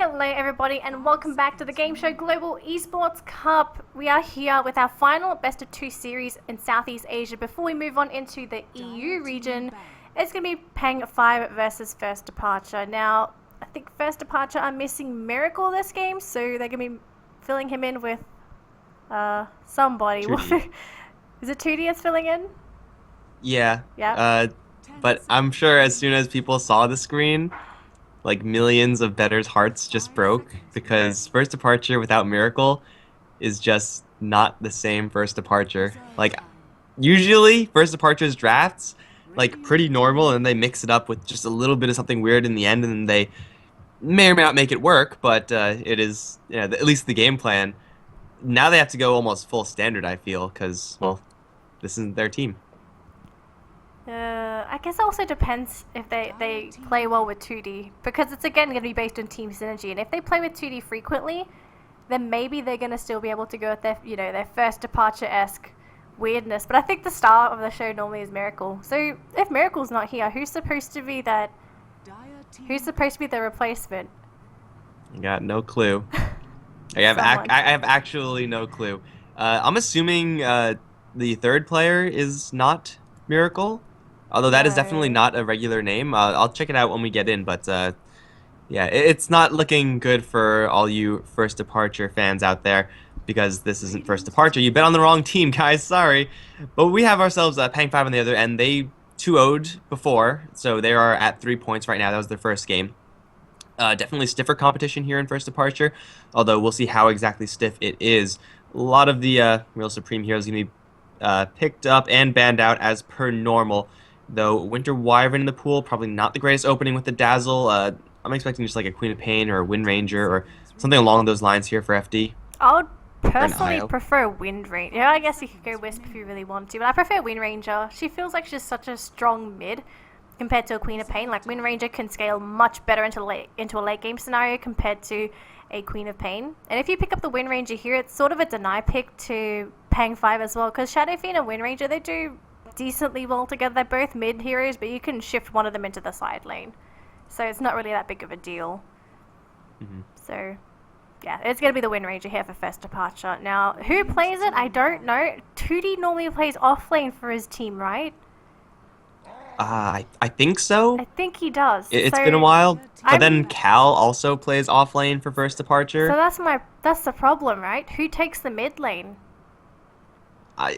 Hello everybody and welcome back to the Game Show Global Esports Cup. We are here with our final best of 2 series in Southeast Asia. Before we move on into the EU region, it's going to be Pang5 versus First Departure. Now, I think First Departure are missing Miracle this game, so they're going to be filling him in with somebody. 2D. Is it 2D that's filling in? Yeah. Yeah. But I'm sure as soon as people saw the screen, like millions of bettors' hearts just broke because First Departure without Miracle is just not the same First Departure. Like, usually First Departure's drafts, like, pretty normal, and they mix it up with just a little bit of something weird in the end, and then they may or may not make it work, but it is, at least the game plan. Now they have to go almost full standard, I feel, because, well, this isn't their team. I guess it also depends if they play well with 2D, because it's again going to be based on team synergy, and if they play with 2D frequently, then maybe they're going to still be able to go with their, their First Departure-esque weirdness. But I think the star of the show normally is Miracle. So if Miracle's not here, who's supposed to be the replacement? I got no clue. I have actually no clue. I'm assuming the third player is not Miracle, although that is definitely not a regular name. I'll check it out when we get in, but yeah, it's not looking good for all you First Departure fans out there, because this isn't First Departure. You bet on the wrong team, guys. Sorry. But we have ourselves Pang5 on the other end. They 2-0'd before, so they are at 3 points right now. That was their first game. Definitely stiffer competition here in First Departure, although we'll see how exactly stiff it is. A lot of the Real Supreme heroes going to be picked up and banned out as per normal, though Winter Wyvern in the pool, probably not the greatest opening with the Dazzle. I'm expecting just like a Queen of Pain or a Wind Ranger or something along those lines here for FD. I would personally prefer Wind Ranger. Yeah, I guess you could go Wisp if you really want to, but I prefer Wind Ranger. She feels like she's such a strong mid compared to a Queen of Pain. Like, Wind Ranger can scale much better into a late game scenario compared to a Queen of Pain. And if you pick up the Wind Ranger here, it's sort of a deny pick to Pang5 as well, because Shadow Fiend and Wind Ranger, they do decently well together. They're both mid heroes, but you can shift one of them into the side lane, so it's not really that big of a deal. So yeah, it's going to be the Wind Ranger here for First Departure. Now, who plays it? I don't know. 2D normally plays off lane for his team, right? I think so. I think he does. It's been a while, but then Cal also plays off lane for First Departure. So that's the problem, right? Who takes the mid lane?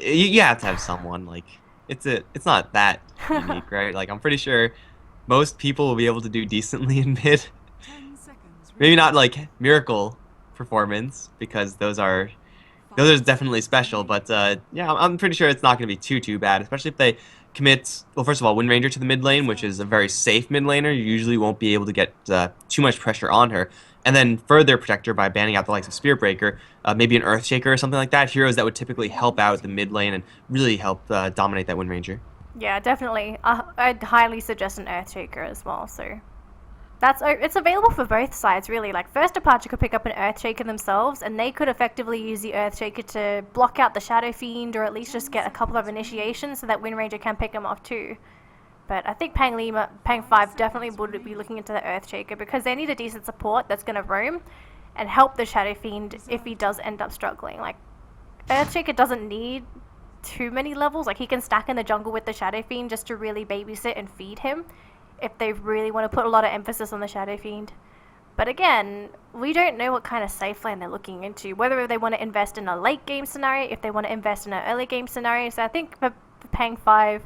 You have to have someone, like, it's not that unique, right? Like, I'm pretty sure most people will be able to do decently in mid. Maybe not like Miracle performance, because those are definitely special, but yeah, I'm pretty sure it's not going to be too bad, especially if they commit, well, first of all, Wind Ranger to the mid lane, which is a very safe mid laner. You usually won't be able to get too much pressure on her. And then further protect her by banning out the likes of Spirit Breaker, maybe an Earthshaker or something like that. Heroes that would typically help out the mid lane and really help dominate that Wind Ranger. Yeah, definitely. I'd highly suggest an Earthshaker as well, so it's available for both sides, really. Like, First Departure could pick up an Earthshaker themselves, and they could effectively use the Earthshaker to block out the Shadow Fiend, or at least just get a couple of initiations so that Wind Ranger can pick them off too. But I think Pang5 definitely would be looking into the Earthshaker, because they need a decent support that's going to roam and help the Shadow Fiend if he does end up struggling. Like, Earthshaker doesn't need too many levels. Like, he can stack in the jungle with the Shadow Fiend just to really babysit and feed him, if they really want to put a lot of emphasis on the Shadow Fiend. But again, we don't know what kind of safe lane they're looking into, whether they want to invest in a late game scenario, if they want to invest in an early game scenario. So I think for Pang5,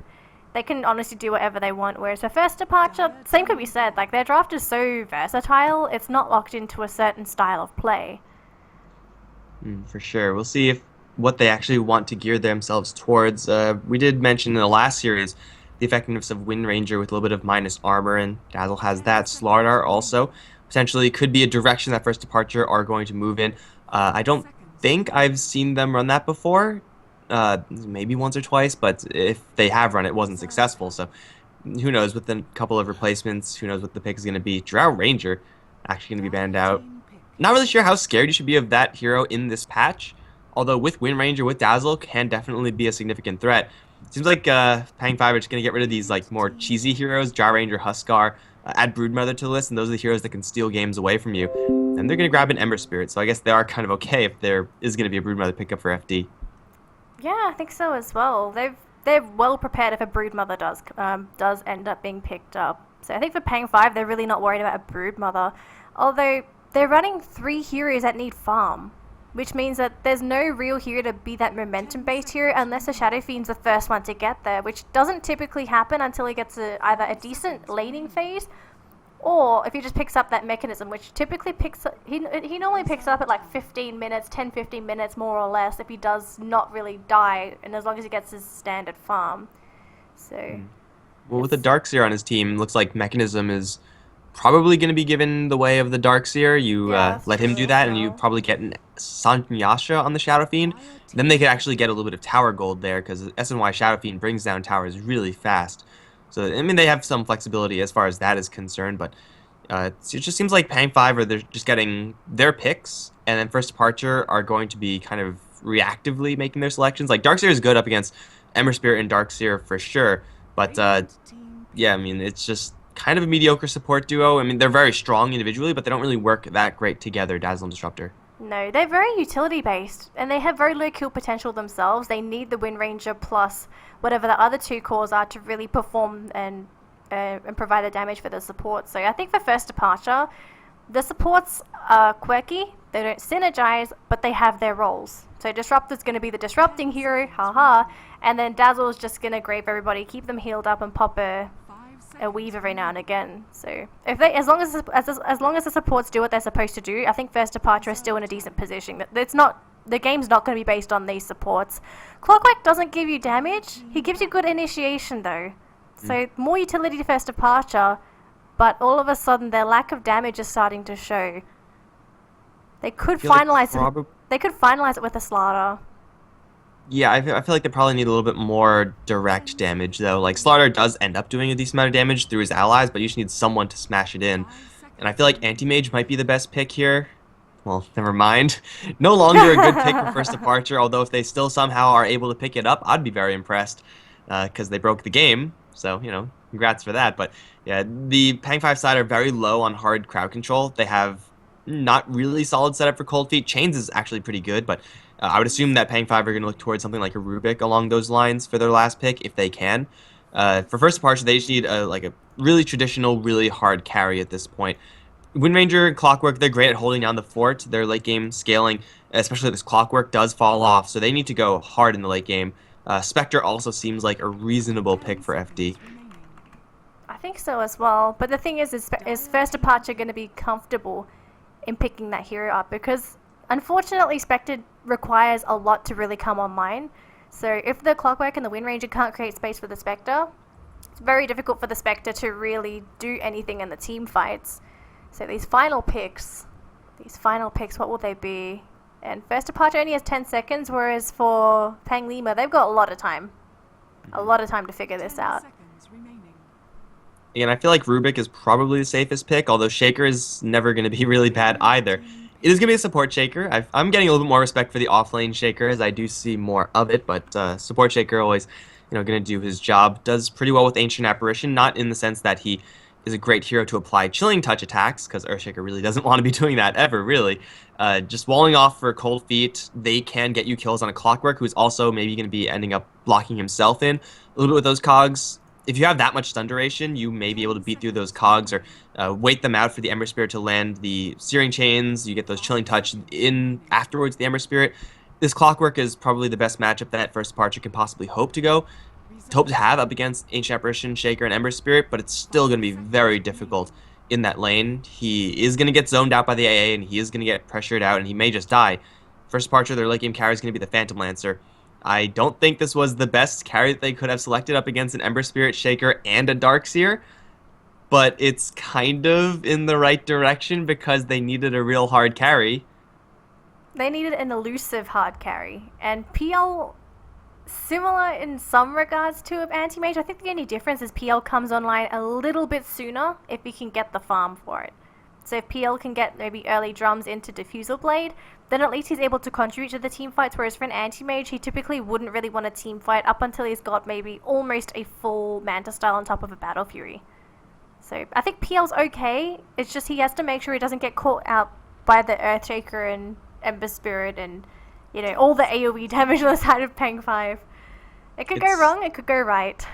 they can honestly do whatever they want, whereas for First Departure, same could be said. Like, their draft is so versatile, it's not locked into a certain style of play. For sure. We'll see what they actually want to gear themselves towards. We did mention in the last series the effectiveness of Wind Ranger with a little bit of minus armor, and Dazzle has that. Slardar also potentially could be a direction that First Departure are going to move in. I don't think I've seen them run that before, maybe once or twice, but if they have run it, wasn't successful, so who knows. With a couple of replacements, who knows what the pick is going to be. Drow Ranger actually going to be banned out. Not really sure how scared you should be of that hero in this patch, although with Wind Ranger, with Dazzle, can definitely be a significant threat. Seems like Pang5 are just going to get rid of these like more cheesy heroes, Drow Ranger, Huskar, add Broodmother to the list, and those are the heroes that can steal games away from you. And they're going to grab an Ember Spirit, so I guess they are kind of okay if there is going to be a Broodmother pickup for FD. Yeah, I think so as well. They're well prepared if a Broodmother does end up being picked up. So I think for Pang5, they're really not worried about a Broodmother. Although they're running 3 heroes that need farm, which means that there's no real hero to be that momentum-based hero unless the Shadow Fiend's the first one to get there, which doesn't typically happen until he gets either a decent laning phase, or if he just picks up that mechanism, which typically he normally picks up at like 15 minutes, 10-15 minutes more or less, if he does not really die, and as long as he gets his standard farm. So well, with the Darkseer on his team, looks like mechanism is probably going to be given the way of the Darkseer. You let him do that, and you probably get an Sanyasha on the Shadow Fiend. Then they could actually get a little bit of tower gold there, because SNY Shadow Fiend brings down towers really fast. So, I mean, they have some flexibility as far as that is concerned, but it just seems like Pang5 they're just getting their picks, and then First Departure are going to be kind of reactively making their selections. Like, Darkseer is good up against Ember Spirit and Darkseer for sure, but yeah, I mean, it's just kind of a mediocre support duo. I mean, they're very strong individually, but they don't really work that great together, Dazzle and Disruptor. No, they're very utility based, and they have very low kill potential themselves. They need the Wind Ranger plus whatever the other 2 cores are to really perform and provide the damage for the support. So I think for First Departure, the supports are quirky, they don't synergize, but they have their roles. So Disruptor's going to be the disrupting hero, haha, and then Dazzle's just going to grape everybody, keep them healed up, and pop a weave every now and again. So if they, as long as the supports do what they're supposed to do, I think First Departure is still in a decent position. The game's not going to be based on these supports. Clockwork doesn't give you damage. He gives you good initiation though. So more utility to First Departure, but all of a sudden their lack of damage is starting to show. They could finalize it. They could finalize it with a Slaughter. Yeah, I feel like they probably need a little bit more direct damage, though. Like, Slaughter does end up doing a decent amount of damage through his allies, but you just need someone to smash it in. And I feel like Anti-Mage might be the best pick here. Well, never mind. No longer a good pick for First Departure, although if they still somehow are able to pick it up, I'd be very impressed, because they broke the game. So, you know, congrats for that. But, yeah, the Pang5 side are very low on hard crowd control. They have not really solid setup for Cold Feet. Chains is actually pretty good, but I would assume that Pang5 are going to look towards something like a Rubik along those lines for their last pick, if they can. For First Departure, they just need like a really traditional, really hard carry at this point. Wind Ranger and Clockwork, they're great at holding down the fort. Their late game scaling, especially this Clockwork, does fall off, so they need to go hard in the late game. Spectre also seems like a reasonable pick for FD. I think so as well, but the thing is First Departure going to be comfortable in picking that hero up? Because unfortunately Spectre requires a lot to really come online. So if the Clockwork and the Wind Ranger can't create space for the Spectre, it's very difficult for the Spectre to really do anything in the team fights. So these final picks, what will they be? And First Departure only has 10 seconds, whereas for Pang Lima, they've got a lot of time. A lot of time to figure this out. And I feel like Rubik is probably the safest pick, although Shaker is never going to be really bad either. It is going to be a support Shaker. I'm getting a little bit more respect for the offlane Shaker, as I do see more of it, but support Shaker always, going to do his job. Does pretty well with Ancient Apparition, not in the sense that he is a great hero to apply Chilling Touch attacks, because Earthshaker really doesn't want to be doing that ever, really. Just walling off for Cold Feet, they can get you kills on a Clockwork, who's also maybe going to be ending up blocking himself in a little bit with those cogs. If you have that much stun duration, you may be able to beat through those cogs or wait them out for the Ember Spirit to land the Searing Chains. You get those Chilling Touch in afterwards, the Ember Spirit. This Clockwork is probably the best matchup that First Departure can possibly hope to have up against Ancient Apparition, Shaker, and Ember Spirit, but it's still going to be very difficult in that lane. He is going to get zoned out by the AA, and he is going to get pressured out, and he may just die. First Departure, their late game carry is going to be the Phantom Lancer. I don't think this was the best carry that they could have selected up against an Ember Spirit, Shaker, and a Darkseer, but it's kind of in the right direction because they needed a real hard carry. They needed an elusive hard carry, and PL, similar in some regards to Anti-Mage. I think the only difference is PL comes online a little bit sooner if you can get the farm for it. So if PL can get maybe early drums into Diffusal Blade, then at least he's able to contribute to the team fights, whereas for an Anti-Mage, he typically wouldn't really want a team fight up until he's got maybe almost a full Manta Style on top of a Battle Fury. So I think PL's okay. It's just he has to make sure he doesn't get caught out by the Earthshaker and Ember Spirit and, you know, all the AoE damage on the side of Pang5. It could go wrong, it could go right.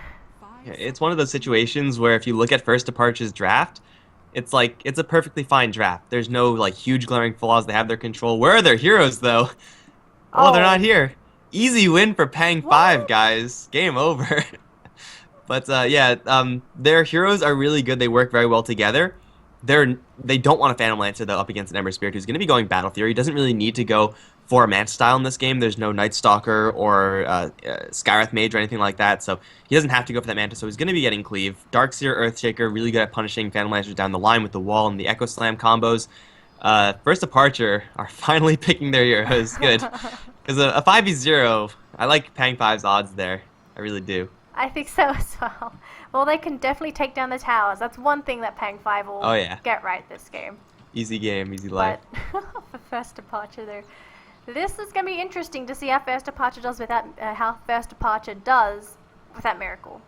Yeah, it's one of those situations where if you look at First Departure's draft, it's like, it's a perfectly fine draft. There's no, like, huge glaring flaws. They have their control. Where are their heroes, though? Oh, they're not here. Easy win for Pang5, guys. Game over. But yeah, their heroes are really good. They work very well together. They don't want a Phantom Lancer though up against an Ember Spirit who's going to be going Battle Fury. He doesn't really need to go for a Manta style in this game. There's no Night Stalker or Skywrath Mage or anything like that, so he doesn't have to go for that Manta. So he's going to be getting Cleave. Darkseer, Earthshaker, really good at punishing Phantom Lancers down the line with the wall and the Echo Slam combos. First Departure are finally picking their heroes. Good, because a 5v0, I like Pang5's odds there. I really do. I think so as well. Well, they can definitely take down the towers. That's one thing that Pang5 will get right this game. Easy game, easy life. But for First Departure, though, this is going to be interesting to see how First Departure does without Miracle.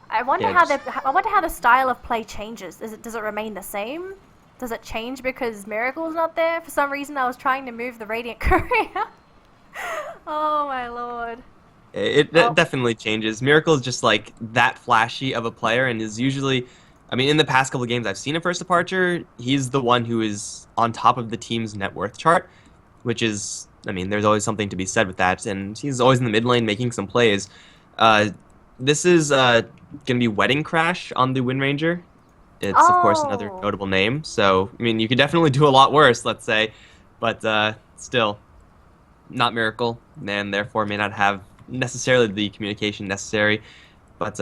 I wonder how the style of play changes. Does it remain the same? Does it change because Miracle's not there? For some reason, I was trying to move the Radiant Courier. Oh my lord. It definitely changes. Miracle is just like that flashy of a player and is usually, I mean, in the past couple of games I've seen a First Departure, he's the one who is on top of the team's net worth chart, which is, I mean, there's always something to be said with that, and he's always in the mid lane making some plays. This is going to be Wedding Crash on the Wind Ranger. It's, of course, another notable name, so, I mean, you could definitely do a lot worse, let's say, but still, not Miracle, and therefore may not have necessarily the communication necessary. But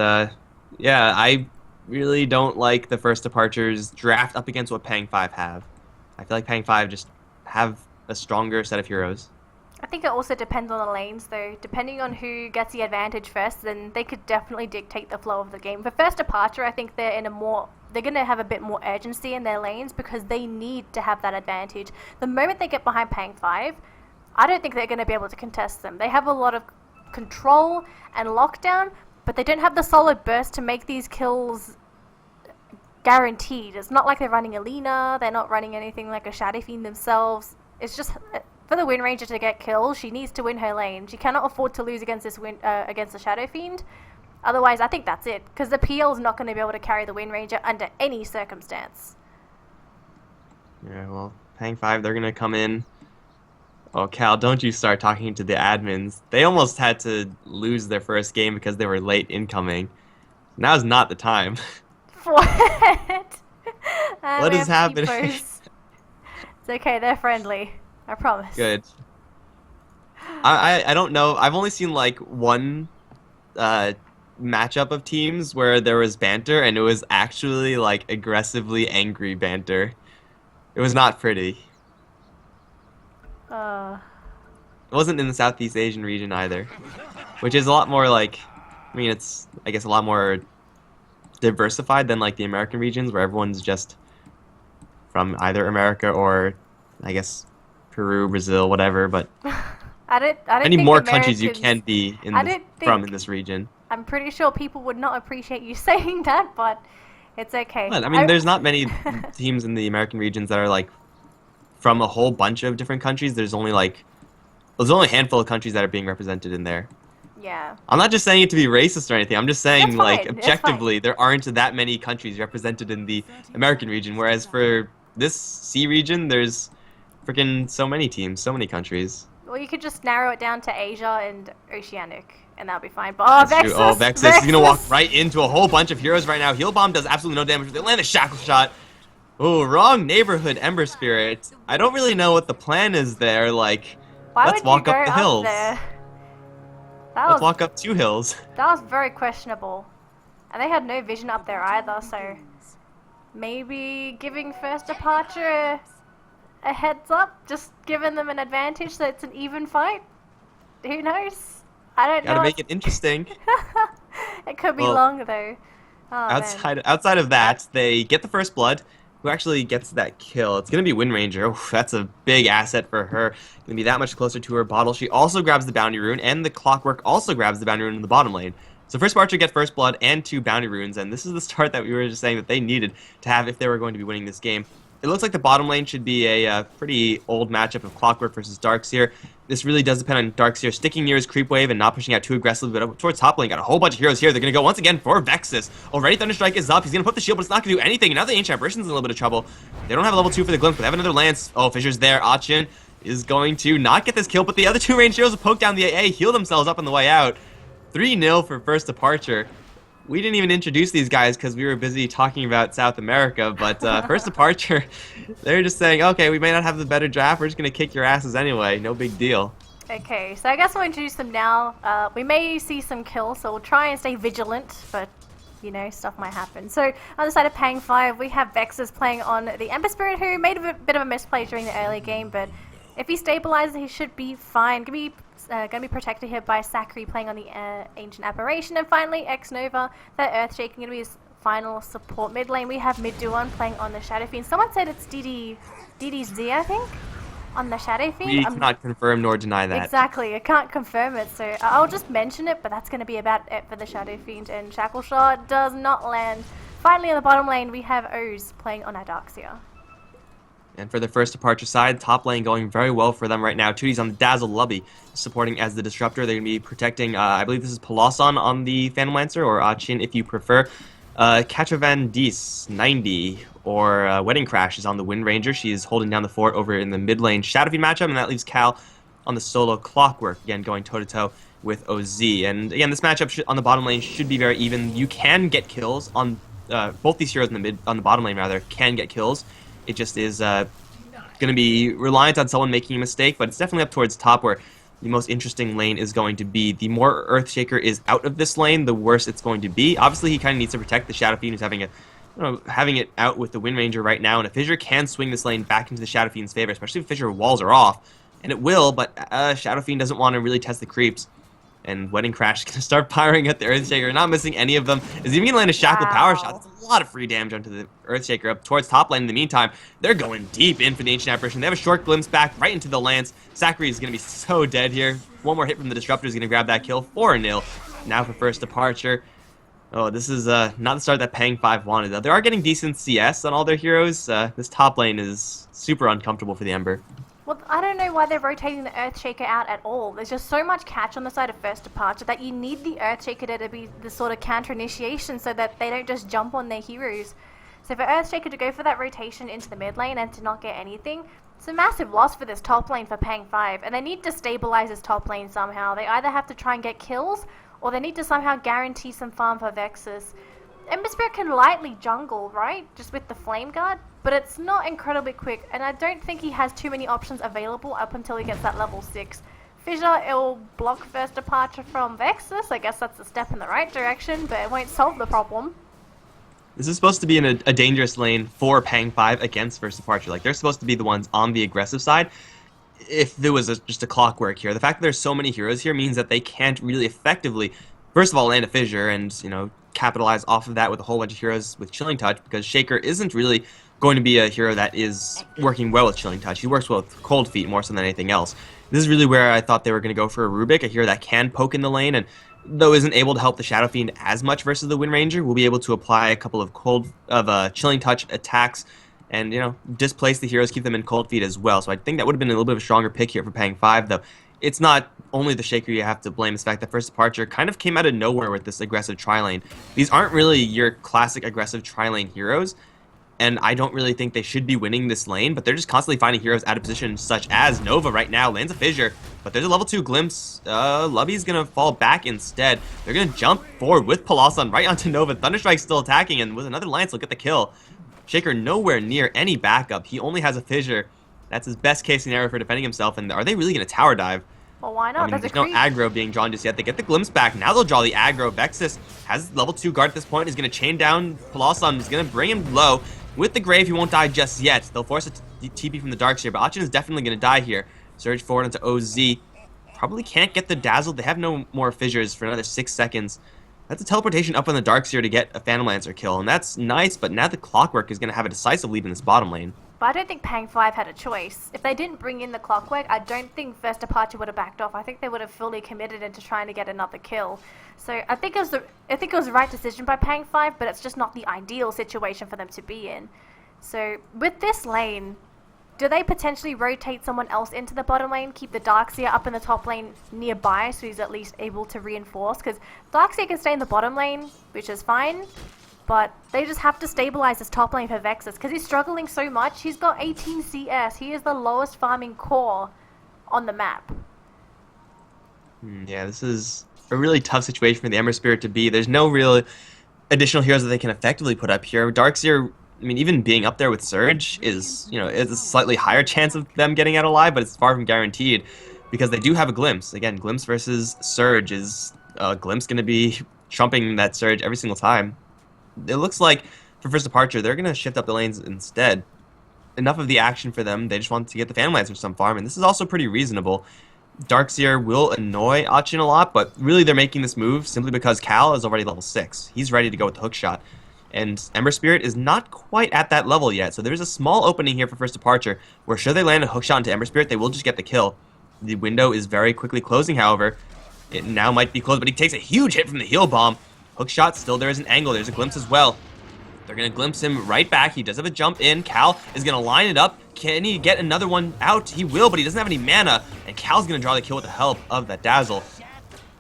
yeah, I really don't like the First Departure's draft up against what Pang5 have. I feel like Pang5 just have a stronger set of heroes. I think it also depends on the lanes though. Depending on who gets the advantage first, then they could definitely dictate the flow of the game. For First Departure, I think they're going to have a bit more urgency in their lanes because they need to have that advantage. The moment they get behind Pang5, I don't think they're going to be able to contest them. They have a lot of control and lockdown, but they don't have the solid burst to make these kills guaranteed. It's not like they're running Alina, they're not running anything like a Shadow Fiend themselves. It's just for the Wind Ranger to get kills, she needs to win her lane. She cannot afford to lose against against the Shadow Fiend. Otherwise, I think that's it, because the PL is not going to be able to carry the Wind Ranger under any circumstance. Yeah, well, Pang5, they're going to come in. Oh, Cal, don't you start talking to the admins. They almost had to lose their first game because they were late incoming. Now's not the time. What? What is happening? It's okay, they're friendly. I promise. Good. I don't know. I've only seen like one matchup of teams where there was banter, and it was actually like aggressively angry banter. It was not pretty. It wasn't in the Southeast Asian region either, which is a lot more like, I mean, it's, I guess, a lot more diversified than like the American regions where everyone's just from either America or, I guess, Peru, Brazil, whatever, but I don't many think more countries you can be from in this region. I'm pretty sure people would not appreciate you saying that, but it's okay. Well, I mean, there's not many teams in the American regions that are like from a whole bunch of different countries. There's only a handful of countries that are being represented in there. Yeah. I'm not just saying it to be racist or anything. I'm just saying, like, fine. objectively, there aren't that many countries represented in the American region, whereas for this C region, there's freaking so many teams, so many countries. Well, you could just narrow it down to Asia and Oceanic, and that'll be fine. But Vexus! Oh, Vexus. He's gonna walk right into a whole bunch of heroes right now. Heal Bomb does absolutely no damage. They land a Shackle Shot. Oh, wrong neighborhood, Ember Spirit. I don't really know what the plan is there. Like, let's walk up the hills. Let's walk up 2 hills. That was very questionable. And they had no vision up there either, so maybe giving First Departure a heads up, just giving them an advantage so it's an even fight. Who knows? I don't know. Gotta make it interesting. It could be long though. Oh, outside of that, they get the first blood. Who actually gets that kill? It's going to be Wind Ranger. Oh, that's a big asset for her. Going to be that much closer to her bottle. She also grabs the Bounty Rune, and the Clockwork also grabs the Bounty Rune in the bottom lane. So first Archer get first blood and 2 bounty runes, and this is the start that we were just saying that they needed to have if they were going to be winning this game. It looks like the bottom lane should be a pretty old matchup of Clockwork versus Darkseer. This really does depend on Darkseer sticking near his creep wave and not pushing out too aggressively, but up towards top lane, got a whole bunch of heroes here. They're going to go once again for Vexus. Already Thunderstrike is up. He's going to put the shield, but it's not going to do anything. Now the Ancient Apparition's in a little bit of trouble. They don't have a level 2 for the Glimpse, but they have another Lance. Oh, Fissure's there. Achin is going to not get this kill, but the other 2 ranged heroes will poke down the AA, heal themselves up on the way out. 3-0 for first departure. We didn't even introduce these guys because we were busy talking about South America, but first departure, they're just saying, okay, we may not have the better draft, we're just going to kick your asses anyway, no big deal. Okay, so I guess we'll introduce them now. We may see some kills, so we'll try and stay vigilant, but, you know, stuff might happen. So, on the side of Pang5, we have Vexus playing on the Ember Spirit, who made a bit of a misplay during the early game, but if he stabilizes, he should be fine. Going to be protected here by Sakri playing on the Ancient Apparition, and finally X-Nova, that Earthshaker, going to be his final support mid lane. We have Midduan playing on the Shadow Fiend. Someone said it's DDZ, I think, on the Shadow Fiend. We cannot confirm nor deny that. Exactly, I can't confirm it, so I'll just mention it, but that's going to be about it for the Shadow Fiend, and Shackle Shot does not land. Finally, on the bottom lane, we have Oz playing on Adaxia. And for the first departure side, top lane going very well for them right now. 2D's on the Dazzle Lubby, supporting as the Disruptor. They're going to be protecting, I believe this is Palosan on the Phantom Lancer, or Achin if you prefer. Kachavan Dis, 90, or Wedding Crash is on the Wind Ranger. She is holding down the fort over in the mid lane Shadow Fiend matchup, and that leaves Cal on the solo Clockwork, again going toe-to-toe with OZ. And again, this matchup on the bottom lane should be very even. You can get kills on both these heroes on the bottom lane rather can get kills. It just is going to be reliant on someone making a mistake, but it's definitely up towards top where the most interesting lane is going to be. The more Earthshaker is out of this lane, the worse it's going to be. Obviously, he kind of needs to protect the Shadow Fiend, who's having it out with the Wind Ranger right now, and a Fissure can swing this lane back into the Shadow Fiend's favor, especially if Fissure walls are off, and it will, but Shadow Fiend doesn't want to really test the creeps. And Wedding Crash is going to start firing at the Earthshaker, not missing any of them. Is even going to land a Shackle Power Shot. That's a lot of free damage onto the Earthshaker up towards top lane. In the meantime, they're going deep in for the Ancient Apparition. They have a short glimpse back right into the Lance. Sakri is going to be so dead here. One more hit from the Disruptor is going to grab that kill. 4-0. Now for first departure. Oh, this is not the start that Pang5 wanted, though. They are getting decent CS on all their heroes. This top lane is super uncomfortable for the Ember. Well, I don't know why they're rotating the Earthshaker out at all. There's just so much catch on the side of first departure that you need the Earthshaker to be the sort of counter initiation so that they don't just jump on their heroes. So for Earthshaker to go for that rotation into the mid lane and to not get anything, it's a massive loss for this top lane for Pang5, and they need to stabilize this top lane somehow. They either have to try and get kills, or they need to somehow guarantee some farm for Vexus. Ember Spirit can lightly jungle, right? Just with the Flame Guard, but it's not incredibly quick, and I don't think he has too many options available up until he gets that level 6. Fissure, it'll block first departure from Vexus. I guess that's a step in the right direction, but it won't solve the problem. This is supposed to be in a dangerous lane for Pang5 against first departure. Like, they're supposed to be the ones on the aggressive side. If there was just a Clockwork here, the fact that there's so many heroes here means that they can't really effectively, first of all, land a Fissure and, you know, capitalize off of that with a whole bunch of heroes with Chilling Touch, because Shaker isn't really going to be a hero that is working well with Chilling Touch. He works well with Cold Feet more so than anything else. This is really where I thought they were going to go for a Rubik, a hero that can poke in the lane, and though isn't able to help the Shadow Fiend as much versus the Wind Ranger, will be able to apply a couple of Chilling Touch attacks and, you know, displace the heroes, keep them in Cold Feet as well. So I think that would have been a little bit of a stronger pick here for Pang5, though. It's not only the Shaker you have to blame. It's the fact that first departure kind of came out of nowhere with this aggressive tri-lane. These aren't really your classic aggressive tri-lane heroes, and I don't really think they should be winning this lane, but they're just constantly finding heroes out of position, such as Nova right now lands a Fissure, but there's a level 2 glimpse. Lubby's going to fall back instead. They're going to jump forward with Palosan right onto Nova. Thunderstrike's still attacking, and with another Lance, they'll get the kill. Shaker nowhere near any backup. He only has a Fissure. That's his best case scenario for defending himself, and are they really going to tower dive? Well, why not? I mean, there's no aggro being drawn just yet. They get the glimpse back. Now they'll draw the aggro. Vexus has level 2 guard at this point. He's going to chain down Palosan. He's going to bring him low. With the Grave, he won't die just yet. They'll force a TP from the Darkseer, but Achin is definitely going to die here. Surge forward into OZ. Probably can't get the Dazzle. They have no more Fissures for another 6 seconds. That's a teleportation up on the Darkseer to get a Phantom Lancer kill, and that's nice, but now the Clockwork is going to have a decisive lead in this bottom lane. But I don't think Pang5 had a choice. If they didn't bring in the clockwork, I don't think First Departure would have backed off. I think they would have fully committed into trying to get another kill. So I think it was the right decision by Pang5, but it's just not the ideal situation for them to be in. So with this lane, do they potentially rotate someone else into the bottom lane, keep the Darkseer up in the top lane nearby so he's at least able to reinforce? Because Darkseer can stay in the bottom lane, which is fine, but they just have to stabilize his top lane for Vexus because he's struggling so much. He's got 18 CS. He is the lowest farming core on the map. Yeah, this is a really tough situation for the Ember Spirit to be. There's no real additional heroes that they can effectively put up here. Darkseer, I mean, even being up there with Surge is, it's a slightly higher chance of them getting out alive, but it's far from guaranteed because they do have a Glimpse. Again, Glimpse versus Surge is Glimpse going to be trumping that Surge every single time. It looks like for First Departure, they're going to shift up the lanes instead. Enough of the action for them. They just want to get the Phantom Lance from some farm, and this is also pretty reasonable. Darkseer will annoy Achin a lot, but really they're making this move simply because Cal is already level 6. He's ready to go with the hookshot. And Ember Spirit is not quite at that level yet, so there's a small opening here for First Departure, where should they land a hookshot into Ember Spirit, they will just get the kill. The window is very quickly closing, however. It now might be closed, but he takes a huge hit from the heal bomb. Hookshot, still there is an angle, there's a glimpse as well. They're going to glimpse him right back. He does have a jump in. Cal is going to line it up. Can he get another one out? He will, but he doesn't have any mana. And Cal's going to draw the kill with the help of that Dazzle.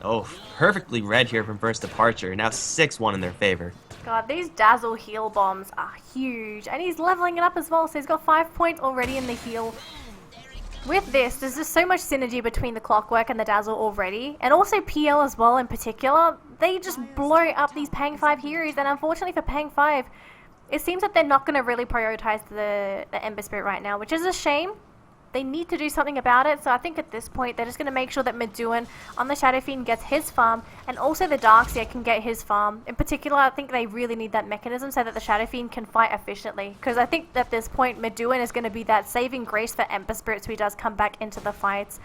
Oh, perfectly read here from First Departure. Now 6-1 in their favor. God, these Dazzle heal bombs are huge. And he's leveling it up as well, so he's got 5 points already in the heal. With this, there's just so much synergy between the Clockwork and the Dazzle already. And also PL as well in particular. They just blow up these Pang5 heroes. And unfortunately for Pang5, it seems that they're not going to really prioritize the Ember Spirit right now, which is a shame. They need to do something about it, so I think at this point they're just going to make sure that Meduin on the Shadow Fiend gets his farm, and also the Darkseer can get his farm. In particular, I think they really need that mechanism so that the Shadow Fiend can fight efficiently, because I think at this point Meduin is going to be that saving grace for Ember Spirit so he does come back into the fights.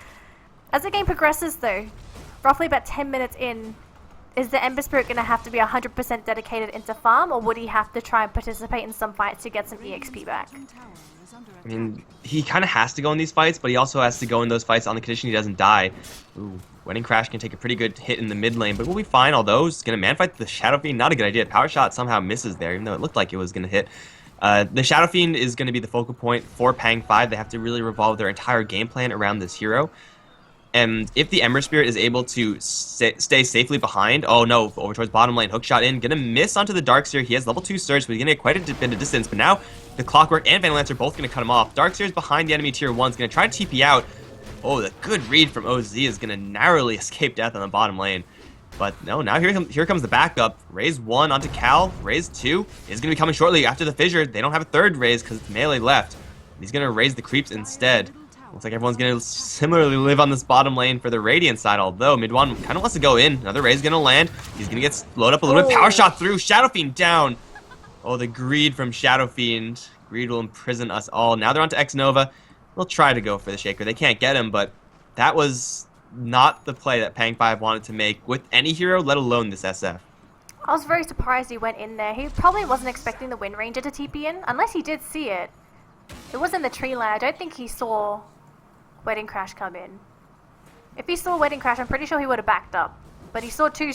As the game progresses though, roughly about 10 minutes in, is the Ember Spirit going to have to be 100% dedicated into farm, or would he have to try and participate in some fights to get some EXP back? I mean, he kind of has to go in these fights, but he also has to go in those fights on the condition he doesn't die. Ooh, Wedding Crash can take a pretty good hit in the mid lane, but we'll be fine, although he's going to man-fight the Shadow Fiend. Not a good idea. Power Shot somehow misses there, even though it looked like it was going to hit. The Shadow Fiend is going to be the focal point for Pang5. They have to really revolve their entire game plan around this hero. And if the Ember Spirit is able to stay safely behind, oh no, over towards bottom lane, hookshot in, gonna miss onto the Darkseer. He has level 2 Surge, but he's gonna get quite a bit of distance, but now the Clockwork and Phantom Lance are both gonna cut him off. Darkseer is behind the enemy tier 1, is gonna try to TP out. Oh, the good read from OZ is gonna narrowly escape death on the bottom lane. But no, now here comes the backup. Raise 1 onto Cal, raise 2 is gonna be coming shortly after the fissure. They don't have a third raise because it's melee left. He's gonna raise the creeps instead. Looks like everyone's going to similarly live on this bottom lane for the Radiant side, although Midwan kind of wants to go in. Another raise going to land. He's going to get slowed up a little bit. Power shot through. Shadow Fiend down. Oh, the greed from Shadow Fiend. Greed will imprison us all. Now they're on to X-Nova. They'll try to go for the Shaker. They can't get him, but that was not the play that Pang5 wanted to make with any hero, let alone this SF. I was very surprised he went in there. He probably wasn't expecting the Wind Ranger to TP in, unless he did see it. It was in the tree line. I don't think he saw Wedding Crash come in. If he saw Wedding Crash, I'm pretty sure he would have backed up. But he saw two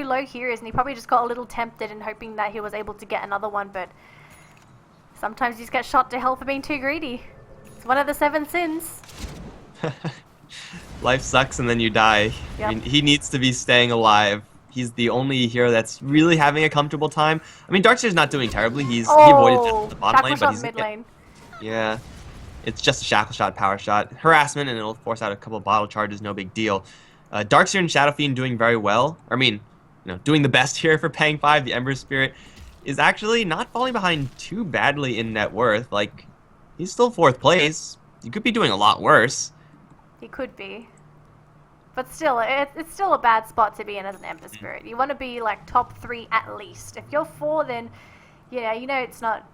low heroes, and he probably just got a little tempted and hoping that he was able to get another one. But sometimes you just get shot to hell for being too greedy. It's one of the 7 sins. Life sucks and then you die. Yep. I mean, he needs to be staying alive. He's the only hero that's really having a comfortable time. I mean, Darkseer's not doing terribly. He avoided the bottom lane, but he's mid lane. Yeah. It's just a shackle shot, power shot, harassment, and it'll force out a couple of bottle charges, no big deal. Darkseer and Shadow Fiend doing very well. I mean, doing the best here for Pang5. The Ember Spirit is actually not falling behind too badly in net worth. Like, he's still 4th place. You could be doing a lot worse. He could be. But still, it's still a bad spot to be in as an Ember Spirit. You want to be like top 3 at least. If you're 4, then yeah, it's not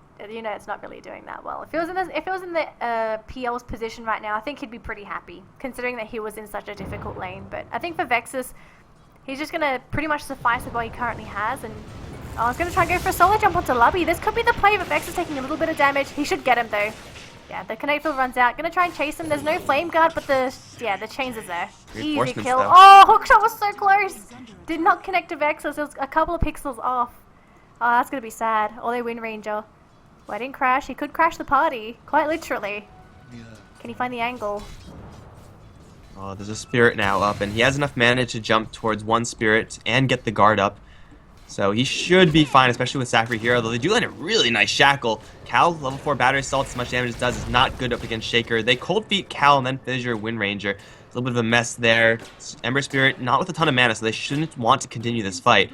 really doing that well. If it was in the PL's position right now, I think he'd be pretty happy, considering that he was in such a difficult lane. But I think for Vexus, he's just gonna pretty much suffice with what he currently has, and Oh, I was going to try and go for a solo jump onto Lubby. This could be the play, but Vex is taking a little bit of damage. He should get him, though. Yeah, the kinetic field runs out. Gonna try and chase him. There's no flame guard, but the chains is there. Easy kill. Though. Oh, hookshot was so close. Did not connect to Vexus. It was a couple of pixels off. Oh, that's gonna be sad. Or they win Ranger. Wedding crash. He could crash the party, quite literally. Can he find the angle? Oh, there's a spirit now up, and he has enough mana to jump towards one spirit and get the guard up. So he should be fine, especially with Sacred Hero, though they do land a really nice shackle. Cal, level 4 battery assault, as much damage as it does, is not good up against Shaker. They cold feet Cal and then Fissure Wind Ranger. It's a little bit of a mess there. Ember Spirit, not with a ton of mana, so they shouldn't want to continue this fight.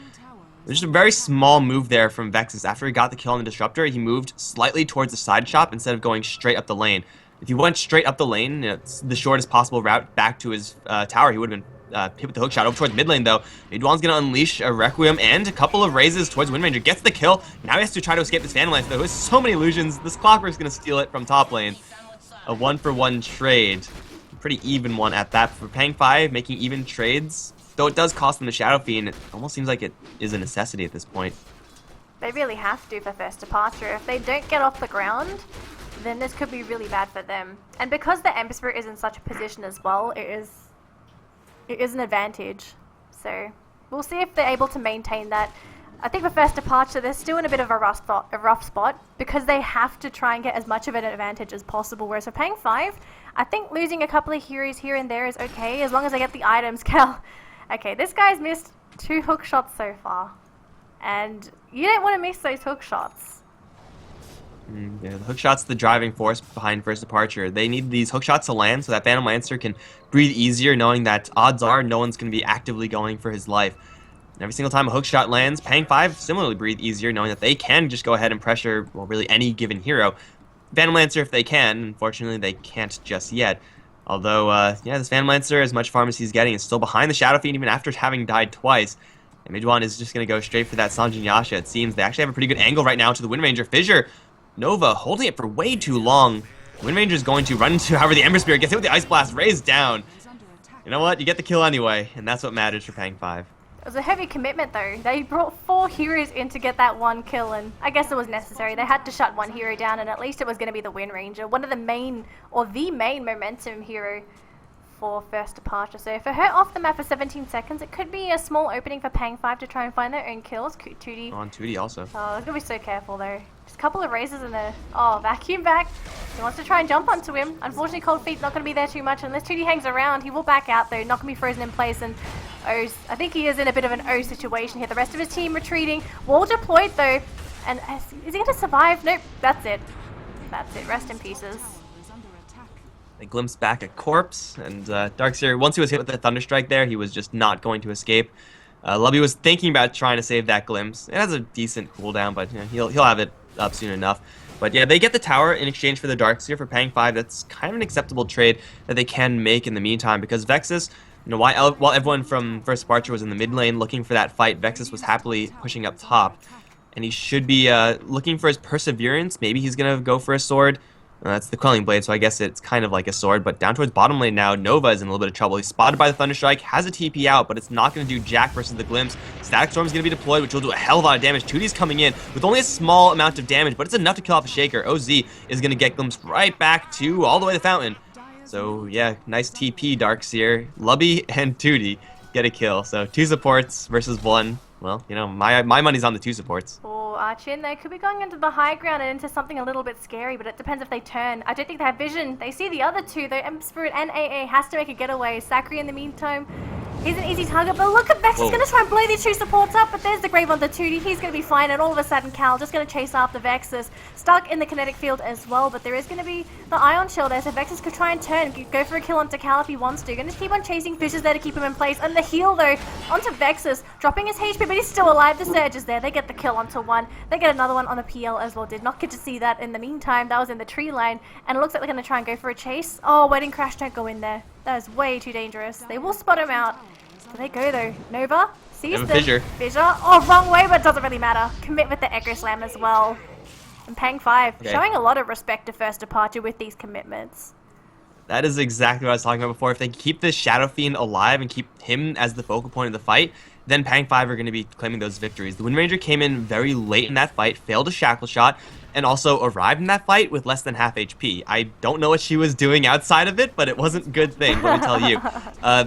There's just a very small move there from Vexus. After he got the kill on the Disruptor, he moved slightly towards the side shop instead of going straight up the lane. If he went straight up the lane, it's the shortest possible route back to his tower, he would have been hit with the hookshot. Over towards mid lane, though, Meidwan's going to unleash a Requiem and a couple of raises towards Wind Ranger. Gets the kill. Now he has to try to escape this Phantom Lance, though. He has so many illusions. This Clockwork's going to steal it from top lane. A 1-for-1 trade. A pretty even one at that. For Pang5, making even trades, though it does cost them the Shadow Fiend, it almost seems like it is a necessity at this point. They really have to for first departure. If they don't get off the ground, then this could be really bad for them. And because the Ember Spirit is in such a position as well, it is an advantage. So we'll see if they're able to maintain that. I think for first departure, they're still in a bit of a rough spot because they have to try and get as much of an advantage as possible. Whereas for Pang5, I think losing a couple of heroes here and there is okay as long as they get the items. Cal, okay, this guy's missed 2 hook shots so far, and you don't want to miss those hook shots. Yeah, the hookshot's the driving force behind first departure. They need these hookshots to land so that Phantom Lancer can breathe easier, knowing that odds are no one's going to be actively going for his life. And every single time a hookshot lands, Pang5 similarly breathe easier, knowing that they can just go ahead and pressure, well, really any given hero. Phantom Lancer, if they can, unfortunately they can't just yet. Although, yeah, this Phantom Lancer, as much farm as he's getting, is still behind the Shadow Fiend even after having died twice. And Meidwan is just going to go straight for that Sanjin Yasha, it seems. They actually have a pretty good angle right now to the Wind Ranger. Fissure Nova holding it for way too long. Wind Ranger is going to run into, however, the Ember Spirit gets hit with the Ice Blast, raised down. You know what? You get the kill anyway, and that's what matters for Pang5. It was a heavy commitment, though. They brought 4 heroes in to get that 1 kill, and I guess it was necessary. They had to shut 1 hero down, and at least it was going to be the Wind Ranger, one of the main, or the main momentum hero for first departure. So for her off the map for 17 seconds, it could be a small opening for Pang5 to try and find their own kills. Tootie. On Tootie also. Oh, it's going to be so careful, though. Just a couple of raises in there. Oh, vacuum back. He wants to try and jump onto him. Unfortunately, Cold Feet's not going to be there too much. Unless Tootie hangs around, he will back out, though. Not going to be frozen in place. And I think he is in a bit of an O situation here. The rest of his team retreating. Wall deployed, though. And is he going to survive? Nope. That's it. That's it. Rest in pieces. They glimpse back a corpse, and Darkseer, once he was hit with the Thunderstrike there, he was just not going to escape. Lubby was thinking about trying to save that glimpse. It has a decent cooldown, but you know, he'll have it up soon enough. But yeah, they get the tower in exchange for the Darkseer for Pang5. That's kind of an acceptable trade that they can make in the meantime, because Vexus, you know, while everyone from First Departure was in the mid lane looking for that fight, Vexus was happily pushing up top. And he should be looking for his Perseverance. Maybe he's going to go for a sword. That's the Quelling Blade, so I guess it's kind of like a sword. But down towards bottom lane now, Nova is in a little bit of trouble. He's spotted by the Thunderstrike, has a TP out, but it's not going to do jack versus the Glimpse. Static Storm is going to be deployed, which will do a hell of a lot of damage. Tootie's coming in with only a small amount of damage, but it's enough to kill off a Shaker. OZ is going to get Glimpse right back to all the way to the Fountain. So yeah, nice TP, Darkseer. Lubby and Tootie get a kill. So 2 supports versus 1. Well, you know, my money's on the 2 supports. Oh, Archin, they could be going into the high ground and into something a little bit scary, but it depends if they turn. I don't think they have vision. They see the other 2, though. Ember Spirit and AA has to make a getaway. Sakri, in the meantime, he's an easy target, but look at Vex. He's going to try and blow these 2 supports up, but there's the Grave on the Tootie. He's going to be fine, and all of a sudden, Cal just going to chase after Vexus. Stuck in the kinetic field as well, but there is going to be the Ion Shell there, so Vexus could try and turn, go for a kill onto Cal if he wants to. Going to keep on chasing Fissures there to keep him in place, and the heal, though, onto Vexus, dropping his HP, but he's still alive. The Surge is there. They get the kill onto 1. They get another one on the PL as well. Did not get to see that in the meantime. That was in the tree line, and it looks like they're going to try and go for a chase. Oh, Wedding Crash, don't go in there. That is way too dangerous. They will spot him out. Do they go, though? Nova sees the Fissure. Oh, wrong way, but it doesn't really matter. Commit with the Echo Slam as well. And Pang5 showing a lot of respect to First Departure with these commitments. That is exactly what I was talking about before. If they keep this Shadow Fiend alive and keep him as the focal point of the fight, then Pang5 are going to be claiming those victories. The Wind Ranger came in very late in that fight, failed a shackle shot, and also arrived in that fight with less than half HP. I don't know what she was doing outside of it, but it wasn't a good thing, let me tell you.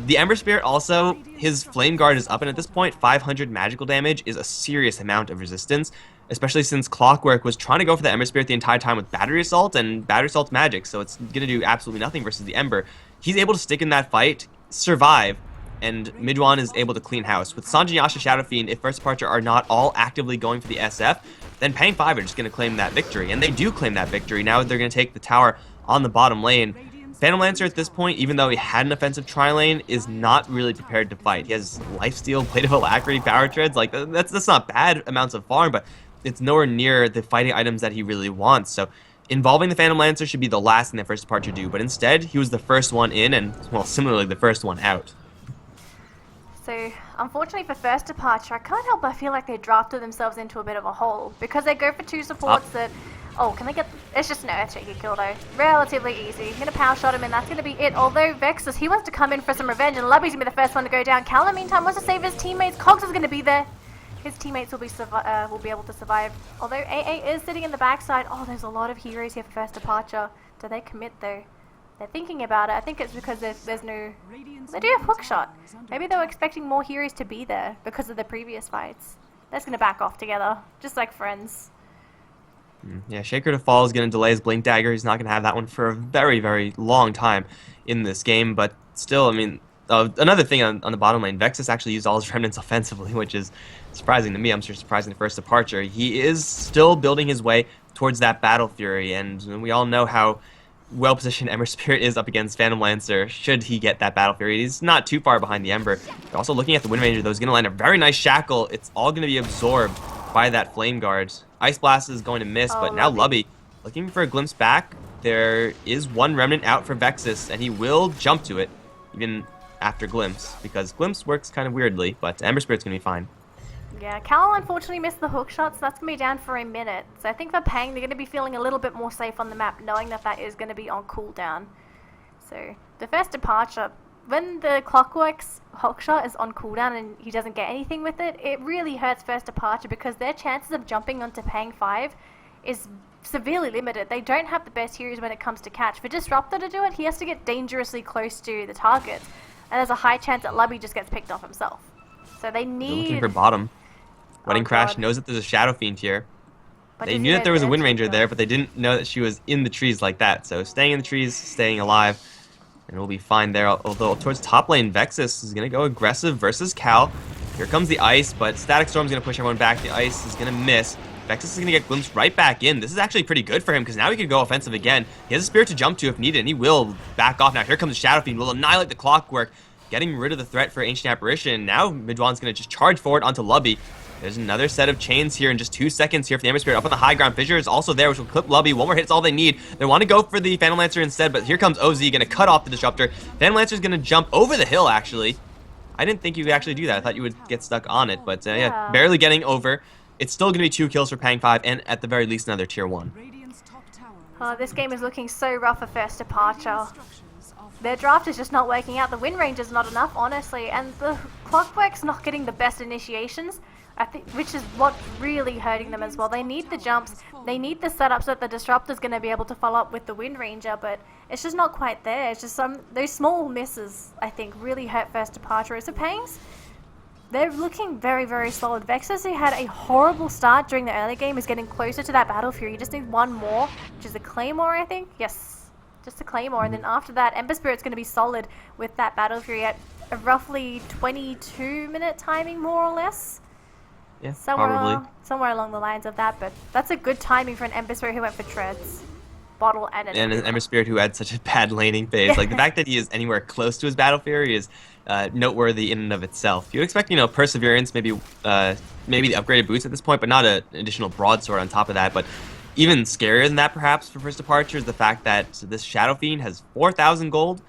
The Ember Spirit also, his Flame Guard is up, and at this point, 500 magical damage is a serious amount of resistance, especially since Clockwork was trying to go for the Ember Spirit the entire time with Battery Assault, and Battery Assault's magic, so it's going to do absolutely nothing versus the Ember. He's able to stick in that fight, survive, and Midwan is able to clean house. With Sanjin, Yasha, Shadow Fiend, if First Departure are not all actively going for the SF, then Pang5 are just going to claim that victory, and they do claim that victory. Now they're going to take the tower on the bottom lane. Phantom Lancer at this point, even though he had an offensive tri-lane, is not really prepared to fight. He has Lifesteal, Blade of Alacrity, Power Treads. Like, that's not bad amounts of farm, but it's nowhere near the fighting items that he really wants. So involving the Phantom Lancer should be the last thing that First Departure do, but instead, he was the first one in, and, well, similarly, the first one out. So, unfortunately for First Departure, I can't help but feel like they drafted themselves into a bit of a hole, because they go for two supports that, oh, can they get, it's just an Earthshaker kill though, relatively easy. You're gonna power shot him and that's gonna be it, although Vexus, he wants to come in for some revenge, and Lubby's gonna be the first one to go down. Cal, in the meantime, wants to save his teammates. Cogs is gonna be there. His teammates will be able to survive, although AA is sitting in the backside. Oh, there's a lot of heroes here for First Departure. Do they commit though? They're thinking about it. I think it's because there's no... They do have hookshot. Maybe they were expecting more heroes to be there because of the previous fights. They're just going to back off together, just like friends. Yeah, Shaker to Fall is going to delay his Blink Dagger. He's not going to have that one for a very, very long time in this game. But still, I mean, another thing on the bottom lane, Vexus actually used all his remnants offensively, which is surprising to me. I'm sure surprising to First Departure. He is still building his way towards that Battle Fury, and we all know how well-positioned Ember Spirit is up against Phantom Lancer should he get that Battle Fury. He's not too far behind the Ember. But also looking at the Wind Ranger, though, he's going to land a very nice Shackle. It's all going to be absorbed by that Flame Guard. Ice Blast is going to miss, but now Lubby looking for a glimpse back. There is one Remnant out for Vexus, and he will jump to it, even after Glimpse, because Glimpse works kind of weirdly, but Ember Spirit's going to be fine. Yeah, Cal unfortunately missed the hook shot, so that's going to be down for a minute. So I think for Pang, they're going to be feeling a little bit more safe on the map, knowing that that is going to be on cooldown. So, the First Departure, when the Clockwork's hook shot is on cooldown and he doesn't get anything with it, it really hurts First Departure because their chances of jumping onto Pang5 is severely limited. They don't have the best heroes when it comes to catch. For Disruptor to do it, he has to get dangerously close to the target, and there's a high chance that Lubby just gets picked off himself. So they need... They're looking for bottom. Wedding Crash knows that there's a Shadow Fiend here. They knew that there was a Wind Ranger there, but they didn't know that she was in the trees like that. So staying in the trees, staying alive, and we'll be fine there. Although towards top lane, Vexus is going to go aggressive versus Cal. Here comes the Ice, but Static Storm's going to push everyone back. The Ice is going to miss. Vexus is going to get glimpsed right back in. This is actually pretty good for him because now he can go offensive again. He has a Spirit to jump to if needed, and he will back off now. Here comes the Shadow Fiend. Will annihilate the Clockwork, getting rid of the threat for Ancient Apparition. Now Midwan's going to just charge forward onto Lubby. There's another set of chains here in just 2 seconds here for the Ember Spirit. Up on the high ground, Fissure is also there, which will clip Lubby. One more hit's all they need. They want to go for the Phantom Lancer instead, but here comes OZ, going to cut off the Disruptor. Phantom Lancer's going to jump over the hill, actually. I didn't think you could actually do that. I thought you would get stuck on it, but yeah, barely getting over. It's still going to be 2 kills for Pang5, and at the very least another tier 1. Oh, this game is looking so rough for First Departure. Their draft is just not working out. The Wind Ranger's not enough, honestly, and the Clockwork's not getting the best initiations, I think, which is what's really hurting them as well. They need the jumps, they need the setups that the Disruptor's going to be able to follow up with the Wind Ranger, but it's just not quite there. It's just those small misses, I think, really hurt First Departure. So Pangs, they're looking very, very solid. Vexus, who had a horrible start during the early game, is getting closer to that Battle Fury. You just need one more, which is a Claymore, I think. Yes, just a Claymore, and then after that, Ember Spirit's going to be solid with that Battle Fury at a roughly 22-minute timing, more or less. Yeah, probably. Somewhere along the lines of that, but that's a good timing for an Ember Spirit who went for treads, bottle, and an Ember Spirit who had such a bad laning phase. Like, the fact that he is anywhere close to his Battle Fury is noteworthy in and of itself. You'd expect, Perseverance, maybe the upgraded boots at this point, but not an additional broadsword on top of that. But even scarier than that, perhaps, for First Departure is the fact that this Shadow Fiend has 4,000 gold,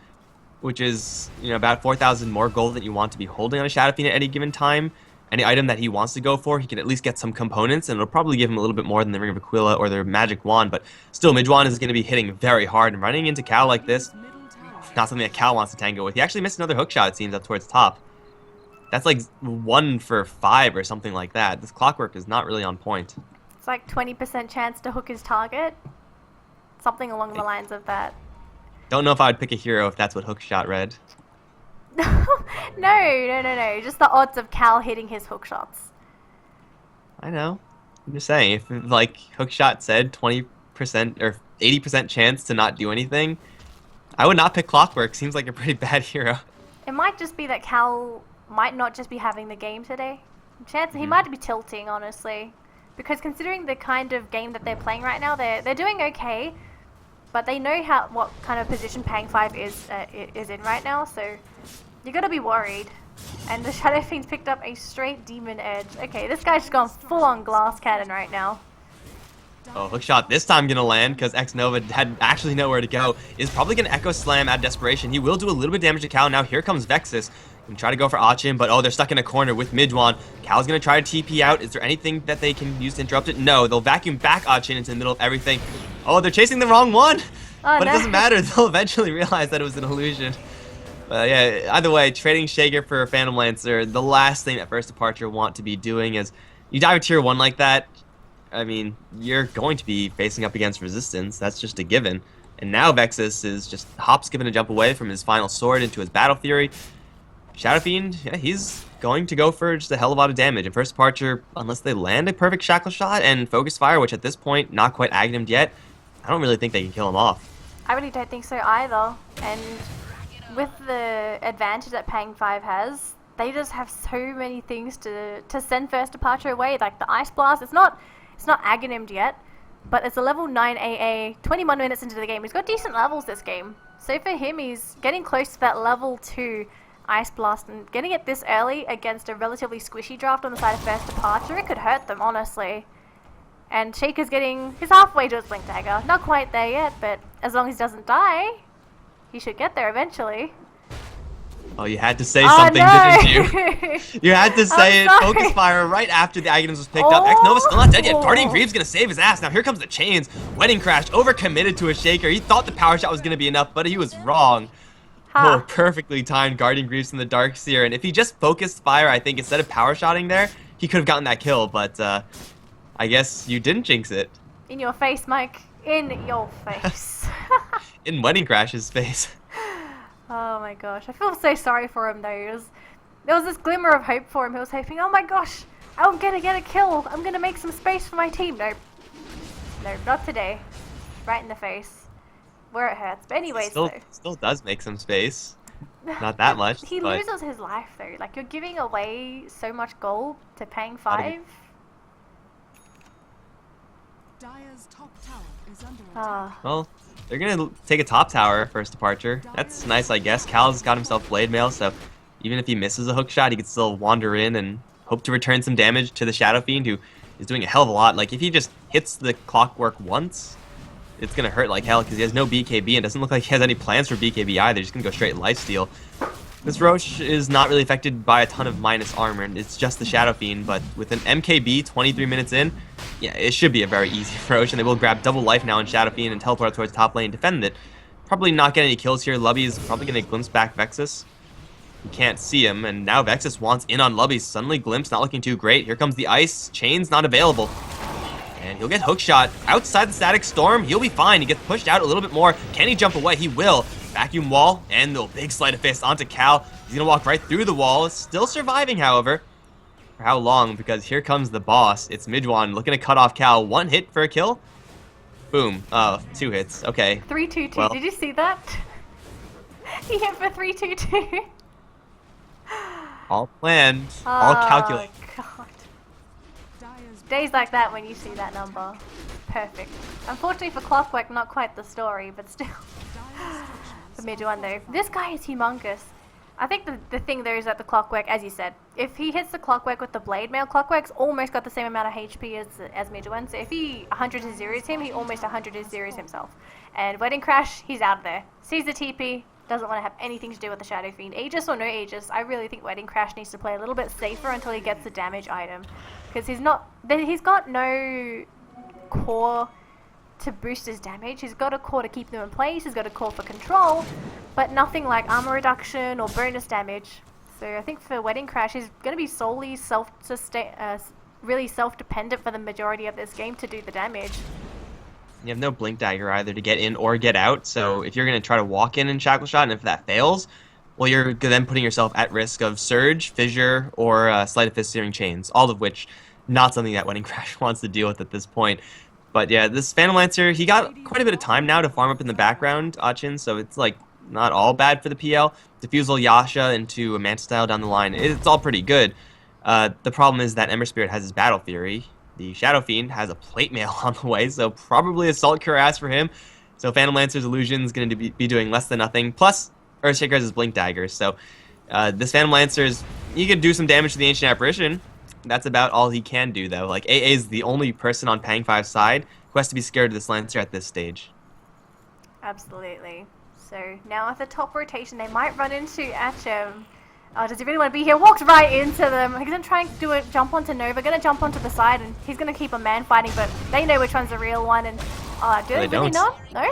which is, about 4,000 more gold that you want to be holding on a Shadow Fiend at any given time. Any item that he wants to go for, he can at least get some components, and it'll probably give him a little bit more than the Ring of Aquila or their Magic Wand, but still, Midwan is going to be hitting very hard, and running into Cal like this, not something that Cal wants to tango with. He actually missed another hook shot, it seems, up towards top. That's like 1 for 5 or something like that. This clockwork is not really on point. It's like 20% chance to hook his target. Something along the lines of that. Don't know if I would pick a hero if that's what Hookshot read. No. Just the odds of Cal hitting his hook shots. I know. I'm just saying, if like Hookshot said 20% or 80% chance to not do anything, I would not pick Clockwork. Seems like a pretty bad hero. It might just be that Cal might not just be having the game today. Chance he might be tilting, honestly, because considering the kind of game that they're playing right now, they're doing okay, but they know what kind of position Pang5 is in right now, so you gotta be worried. And the Shadow Fiend's picked up a straight Demon Edge. Okay, this guy's just gone full on Glass Cannon right now. Oh, Hookshot this time gonna land because X-Nova had actually nowhere to go. Is probably gonna Echo Slam out of desperation. He will do a little bit of damage to Cal. Now here comes Vexus. Can try to go for Achin, but oh, they're stuck in a corner with Midwan. Cal's gonna try to TP out. Is there anything that they can use to interrupt it? No, they'll vacuum back Achin into the middle of everything. Oh, they're chasing the wrong one! But no. It doesn't matter. They'll eventually realize that it was an illusion. Yeah, either way, trading Shaker for Phantom Lancer, the last thing that First Departure want to be doing is you dive a tier 1 like that, I mean, you're going to be facing up against resistance. That's just a given. And now Vexus is just skipping a jump away from his final sword into his Battle Fury. Shadow Fiend, yeah, he's going to go for just a hell of a lot of damage. And First Departure, unless they land a perfect Shackle Shot and Focus Fire, which at this point, not quite Aghanimed yet, I don't really think they can kill him off. I really don't think so either. And with the advantage that Pang5 has, they just have so many things to send First Departure away, like the Ice Blast. It's not Aghanimed yet, but it's a level 9 AA, 21 minutes into the game. He's got decent levels this game. So for him, he's getting close to that level 2 Ice Blast, and getting it this early against a relatively squishy draft on the side of First Departure, it could hurt them, honestly. And Shaker's he's halfway to his Blink Dagger. Not quite there yet, but as long as he doesn't die, he should get there eventually. Oh, you had to say something, didn't you? You had to say it. Sorry. Focus Fire right after the Aghanims was picked up. X-Nova still not dead yet. Guardian Greaves gonna save his ass. Now here comes the chains. Wedding Crash overcommitted to a Shaker. He thought the power shot was gonna be enough, but he was wrong. Oh, perfectly timed Guardian Greaves from the Dark Seer. And if he just focused Fire, I think instead of power shotting there, he could have gotten that kill. But I guess you didn't jinx it. In your face, Mike. In your face. In Wedding Crash's face. Oh my gosh, I feel so sorry for him though. There was this glimmer of hope for him. He was hoping, oh my gosh, I'm gonna get a kill. I'm gonna make some space for my team. Nope. Nope, not today. Right in the face. Where it hurts. But anyways, still does make some space. Not that much. He loses his life though. Like, you're giving away so much gold to Pang5. Dire's top tower is under attack. Well, they're gonna take a top tower First Departure. That's nice, I guess. Cal's got himself Blade Mail, so even if he misses a hook shot, he can still wander in and hope to return some damage to the Shadow Fiend, who is doing a hell of a lot. Like, if he just hits the Clockwork once, it's gonna hurt like hell because he has no BKB and doesn't look like he has any plans for BKB either. He's just gonna go straight lifesteal. This Roche is not really affected by a ton of minus armor, and it's just the Shadow Fiend, but with an MKB 23 minutes in, yeah, it should be a very easy Roche, and they will grab double life now in Shadow Fiend and teleport towards top lane and defend it. Probably not get any kills here. Lubby is probably going to glimpse back Vexus. You can't see him, and now Vexus wants in on Lubby. Suddenly Glimpse not looking too great. Here comes the ice. Chain's not available. And he'll get hookshot outside the static storm. He'll be fine. He gets pushed out a little bit more. Can he jump away? He will. Vacuum wall and the big sleight of fist onto Cal. He's going to walk right through the wall. Still surviving, however. For how long? Because here comes the boss. It's Midwan looking to cut off Cal. 1 hit for a kill. Boom. 2 hits. Okay. 3-2-2. Well, did you see that? He hit for 3-2-2. All planned. All calculated. God. Days like that when you see that number. Perfect. Unfortunately for Clockwork, not quite the story, but still. For Midwan though. This guy is humongous. I think the thing though is that the Clockwork, as you said, if he hits the Clockwork with the Blade Mail, Clockwork's almost got the same amount of HP as Midwan. So if he 100 to zeros him, he almost 100 to zeros himself. And Wedding Crash, he's out of there. Sees the TP, doesn't want to have anything to do with the Shadow Fiend. Aegis or no Aegis, I really think Wedding Crash needs to play a little bit safer until he gets the damage item. Because he's got no core to boost his damage. He's got a core to keep them in place, he's got a core for control, but nothing like armor reduction or bonus damage. So I think for Wedding Crash, he's going to be solely really self-dependent for the majority of this game to do the damage. You have no Blink Dagger either to get in or get out, so if you're going to try to walk in and Shackle Shot, and if that fails, well, you're then putting yourself at risk of Surge, Fissure, or Sleight of Fist Searing Chains, all of which not something that Wedding Crash wants to deal with at this point. But yeah, this Phantom Lancer, he got quite a bit of time now to farm up in the background, Achin, so it's like not all bad for the PL. Diffusal Yasha into a Manta Style down the line, it's all pretty good. The problem is that Ember Spirit has his Battle Fury. The Shadow Fiend has a Plate Mail on the way, so probably Assault Cuirass for him. So Phantom Lancer's Illusion is going to be doing less than nothing. Plus, Earthshaker has his Blink Daggers. So this Phantom Lancer's, he could do some damage to the Ancient Apparition. That's about all he can do, though. Like, AA is the only person on Pang5's side who has to be scared of this Lancer at this stage. Absolutely. So now at the top rotation, they might run into Achem. Oh, does he really want to be here? Walks right into them. He's going to try and do a jump onto Nova. Going to jump onto the side, and he's going to keep a man fighting, but they know which one's the real one. And do they really not? No?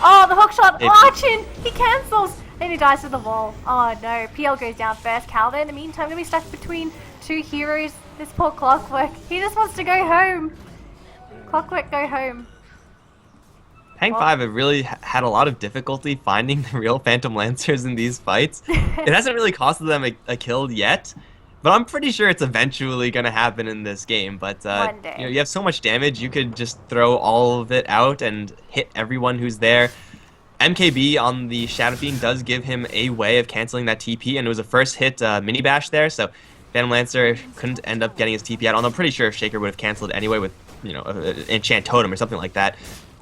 Oh, the hook shot. Achin! He cancels. Then he dies to the wall. Oh no. PL goes down first. Calvin, in the meantime, going to be stuck between two heroes. This poor Clockwork. He just wants to go home. Clockwork, go home. Pang5 have really had a lot of difficulty finding the real Phantom Lancers in these fights. It hasn't really costed them a kill yet, but I'm pretty sure it's eventually going to happen in this game. But One day. you know, you have so much damage, you could just throw all of it out and hit everyone who's there. MKB on the Shadow Fiend does give him a way of canceling that TP, and it was a first hit mini bash there, so Phantom Lancer couldn't end up getting his TP out, although I'm pretty sure if Shaker would have canceled anyway with, you know, an Enchant Totem or something like that.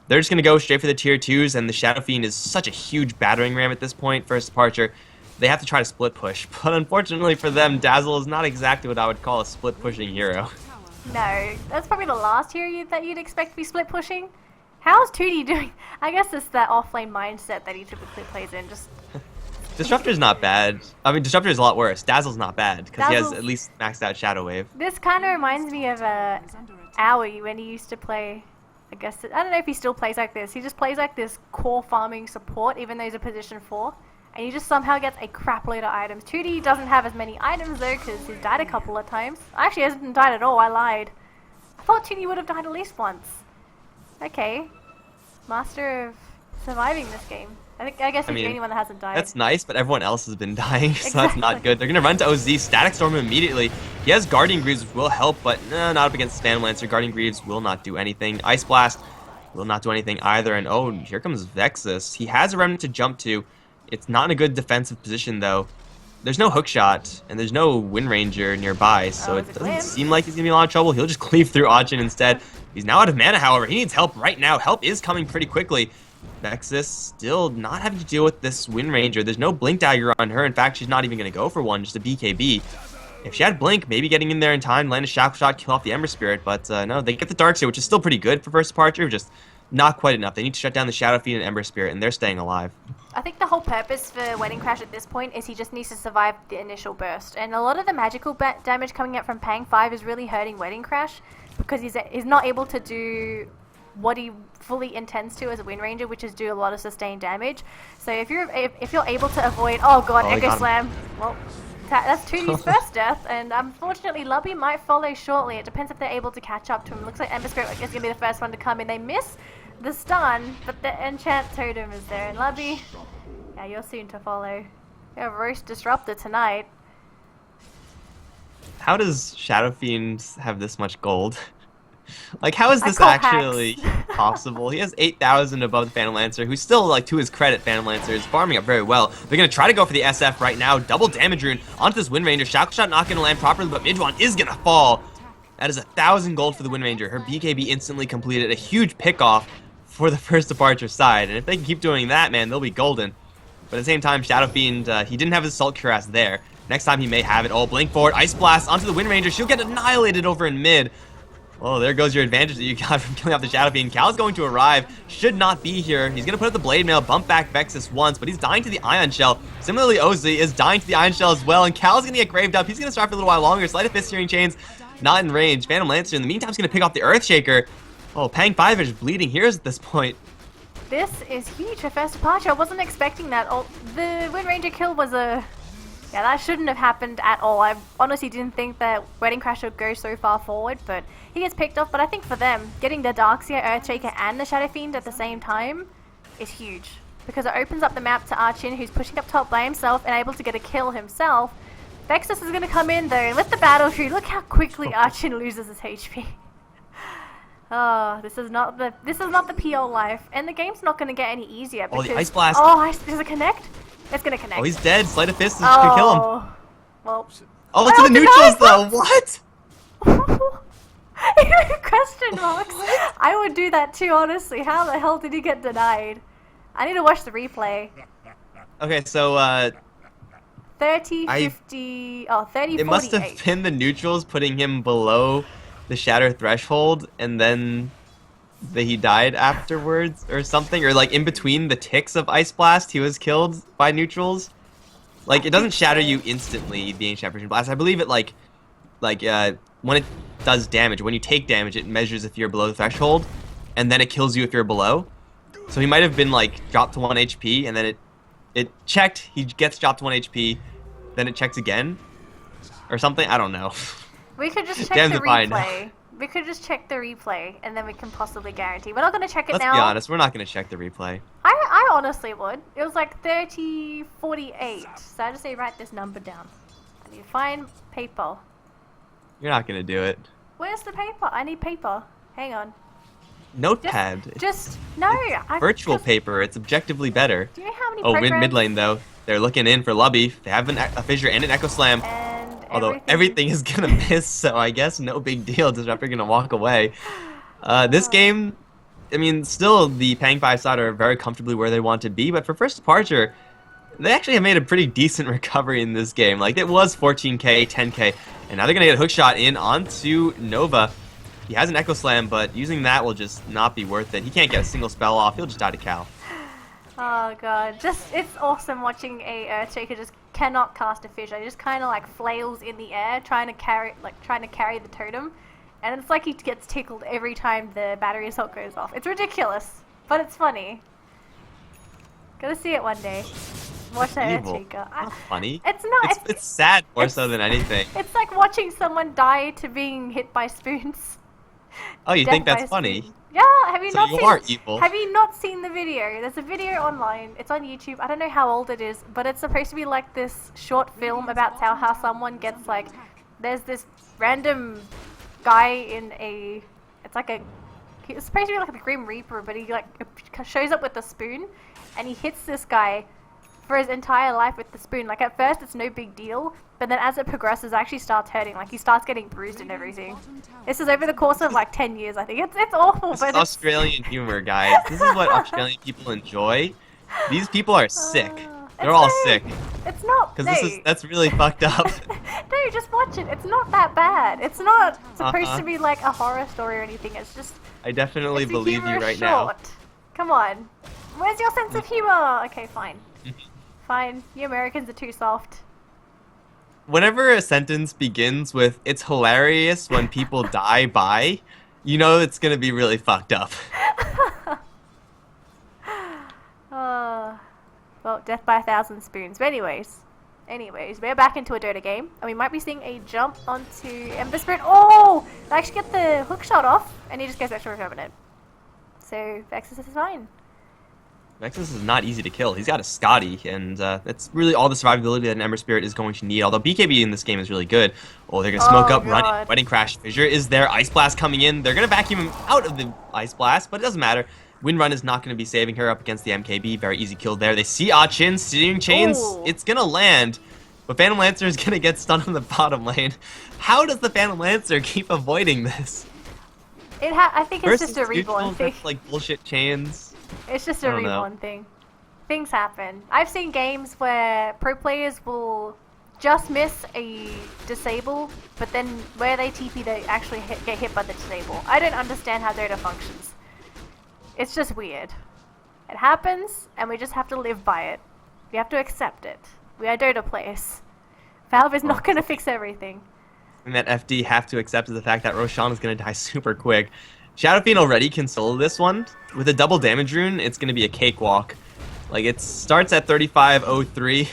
They're just going to go straight for the tier 2s, and the Shadow Fiend is such a huge battering ram at this point, first departure. They have to try to split push, but unfortunately for them, Dazzle is not exactly what I would call a split pushing hero. No, that's probably the last hero that you'd expect to be split pushing. How's 2D doing? I guess it's that offlane mindset that he typically plays in. Just Disruptor's not bad. I mean, Disruptor is a lot worse. Dazzle's not bad, because he has at least maxed out Shadow Wave. This kind of reminds me of Aoi when he used to play. I guess, I don't know if he still plays like this. He just plays like this core farming support, even though he's a position 4. And he just somehow gets a crap load of items. 2D doesn't have as many items though, because he's died a couple of times. Actually, he hasn't died at all, I lied. I thought 2D would have died at least once. Okay. Master of surviving this game. I guess he's the only one that hasn't died. That's nice, but everyone else has been dying, so that's not good. They're going to run to OZ, Static Storm him immediately. He has Guardian Greaves, which will help, but not up against Phantom Lancer. Guardian Greaves will not do anything. Ice Blast will not do anything either, and oh, here comes Vexus. He has a Remnant to jump to. It's not in a good defensive position, though. There's no Hookshot, and there's no Wind Ranger nearby, so it doesn't seem like he's going to be in a lot of trouble. He'll just cleave through Achin instead. He's now out of mana, however. He needs help right now. Help is coming pretty quickly. Vexus still not having to deal with this Wind Ranger. There's no Blink Dagger on her. In fact, she's not even going to go for one, just a BKB. If she had Blink, maybe getting in there in time, land a Shackle Shot, kill off the Ember Spirit. But no, they get the Darkseer, which is still pretty good for first departure, just not quite enough. They need to shut down the Shadow Fiend and Ember Spirit, and they're staying alive. I think the whole purpose for Wedding Crash at this point is he just needs to survive the initial burst. And a lot of the magical damage coming out from Pang5 is really hurting Wedding Crash, because he's not able to do what he fully intends to as a Wind Ranger, which is do a lot of sustained damage. So if you're able to avoid, oh god, Echo Slam, well, that's 2D's first death, and unfortunately Lubby might follow shortly. It depends if they're able to catch up to him. Looks like Ember Spirit is going to be the first one to come in. They miss the stun, but the Enchant Totem is there, and Lubby, yeah, you're soon to follow. You have Roast Disruptor tonight. How does Shadow Fiend have this much gold? Like, how is this actually possible? He has 8,000 above the Phantom Lancer, who's still, like, to his credit, Phantom Lancer is farming up very well. They're going to try to go for the SF right now. Double damage rune onto this Wind Ranger. Shackle Shot not going to land properly, but Midwan is going to fall. That is 1,000 gold for the Wind Ranger. Her BKB instantly completed. A huge pick-off for the first departure side. And if they can keep doing that, man, they'll be golden. But at the same time, Shadow Fiend, he didn't have his Assault Cuirass there. Next time he may have it. Oh, Blink forward. Ice Blast onto the Wind Ranger. She'll get annihilated over in mid. Oh, there goes your advantage that you got from killing off the Shadow Fiend. Cal's going to arrive. Should not be here. He's going to put up the Blade Mail, bump back Vexus once, but he's dying to the Ion Shell. Similarly, OZ is dying to the Ion Shell as well, and Cal's going to get graved up. He's going to start for a little while longer. Sleight of Fist Searing Chains, not in range. Phantom Lancer, in the meantime, is going to pick off the Earthshaker. Oh, Pang5 is bleeding heroes at this point. This is huge for first departure. I wasn't expecting that. Oh, the Wind Ranger kill was a Yeah, that shouldn't have happened at all. I honestly didn't think that Wedding Crash would go so far forward, but he gets picked off. But I think for them, getting the Darkseer, Earthshaker, and the Shadow Fiend at the same time is huge. Because it opens up the map to Archin, who's pushing up top by himself and able to get a kill himself. Vexus is going to come in though with the Battle Tree. Look how quickly Archin loses his HP. Oh, this is not the PO life, and the game's not going to get any easier. Because, the Ice Blast. Oh, does it connect? It's going to connect. Oh, he's dead. Sleight of Fist is gonna kill him. Well. Oh, look at the neutrals though. What? Question marks. I would do that too, honestly. How the hell did he get denied? I need to watch the replay. Okay, so 30, 50, 30, 48. It must have been the neutrals putting him below the shatter threshold, and then he died afterwards or something, or like in between the ticks of Ice Blast he was killed by neutrals. Like, it doesn't shatter you instantly, the Ancient Apparition Blast. I believe it like when it does damage, when you take damage, it measures if you're below the threshold, and then it kills you if you're below. So he might have been like dropped to 1 HP, and then it checked, he gets dropped to 1 HP, then it checks again or something. I don't know. We could just check the replay. We could just check the replay, and then we can possibly guarantee. We're not going to check it now. Let's be honest, we're not going to check the replay. I honestly would. It was like 30, 48. So I just say write this number down. I need to find paper. You're not going to do it. Where's the paper? I need paper. Hang on. Notepad. No. Virtual paper. It's objectively better. Do you know how many programs? Mid lane though. They're looking in for Lubby. They have a fissure and an Echo Slam. Although everything is gonna miss, so I guess no big deal. Disruptor gonna walk away. This game, I mean, still the Pang5 side are very comfortably where they want to be, but for first departure, they actually have made a pretty decent recovery in this game. Like, it was 14k, 10k, and now they're gonna get a hookshot in onto Nova. He has an Echo Slam, but using that will just not be worth it. He can't get a single spell off. He'll just die to Cal. Oh god, it's awesome watching a Earthshaker just cannot cast a fissure. He just kind of like flails in the air, trying to carry the totem, and it's like he gets tickled every time the battery assault goes off. It's ridiculous, but it's funny. Gotta see it one day. Watch that Earthshaker. Not funny. It's not. It's sad more so than anything. It's like watching someone die to being hit by spoons. Oh, you think that's funny? Yeah, have you not seen? You are evil. Have you not seen the video? There's a video online. It's on YouTube. I don't know how old it is, but it's supposed to be like this short film about how someone gets like. There's this random guy in a. It's like a. It's supposed to be like the Grim Reaper, but he like shows up with a spoon, and he hits this guy for his entire life with the spoon. Like, at first it's no big deal, but then as it progresses, it actually starts hurting. Like, he starts getting bruised and everything. This is over the course of like 10 years, I think. It's awful, this but is Australian humor, guys. This is what Australian people enjoy. These people are sick. They're all sick. It's not. Because that's really fucked up. No, just watch it. It's not that bad. It's not supposed to be like a horror story or anything. It's just. I definitely believe you right now. Come on. Where's your sense of humor? Okay, fine. Fine. You Americans are too soft. Whenever a sentence begins with "it's hilarious when people die by," you know it's gonna be really fucked up. Well, death by 1,000 spoons. But anyways, we're back into a Dota game, and we might be seeing a jump onto Ember Spirit. Oh! They actually get the hook shot off, and he just goes extra permanent. So Vexus is fine. Vexus is not easy to kill. He's got a Scotty, and that's really all the survivability that an Ember Spirit is going to need. Although BKB in this game is really good. Oh, they're going to smoke up, run. Wedding Crash. Fissure is there. Ice Blast coming in. They're going to vacuum him out of the Ice Blast, but it doesn't matter. Wind Run is not going to be saving her up against the MKB. Very easy kill there. They see Achin steering chains. Ooh. It's going to land, but Phantom Lancer is going to get stunned on the bottom lane. How does the Phantom Lancer keep avoiding this? I think it's just a reborn thing. Like bullshit chains. It's just a reborn thing. Things happen. I've seen games where pro players will just miss a disable, but then where they TP, they actually get hit by the disable. I don't understand how Dota functions. It's just weird. It happens, and we just have to live by it. We have to accept it. We are Dota players. Valve is not going to fix everything. And that FD have to accept is the fact that Roshan is going to die super quick. Shadow Fiend already can solo this one. With a double damage rune, it's going to be a cakewalk. Like, it starts at 35.03,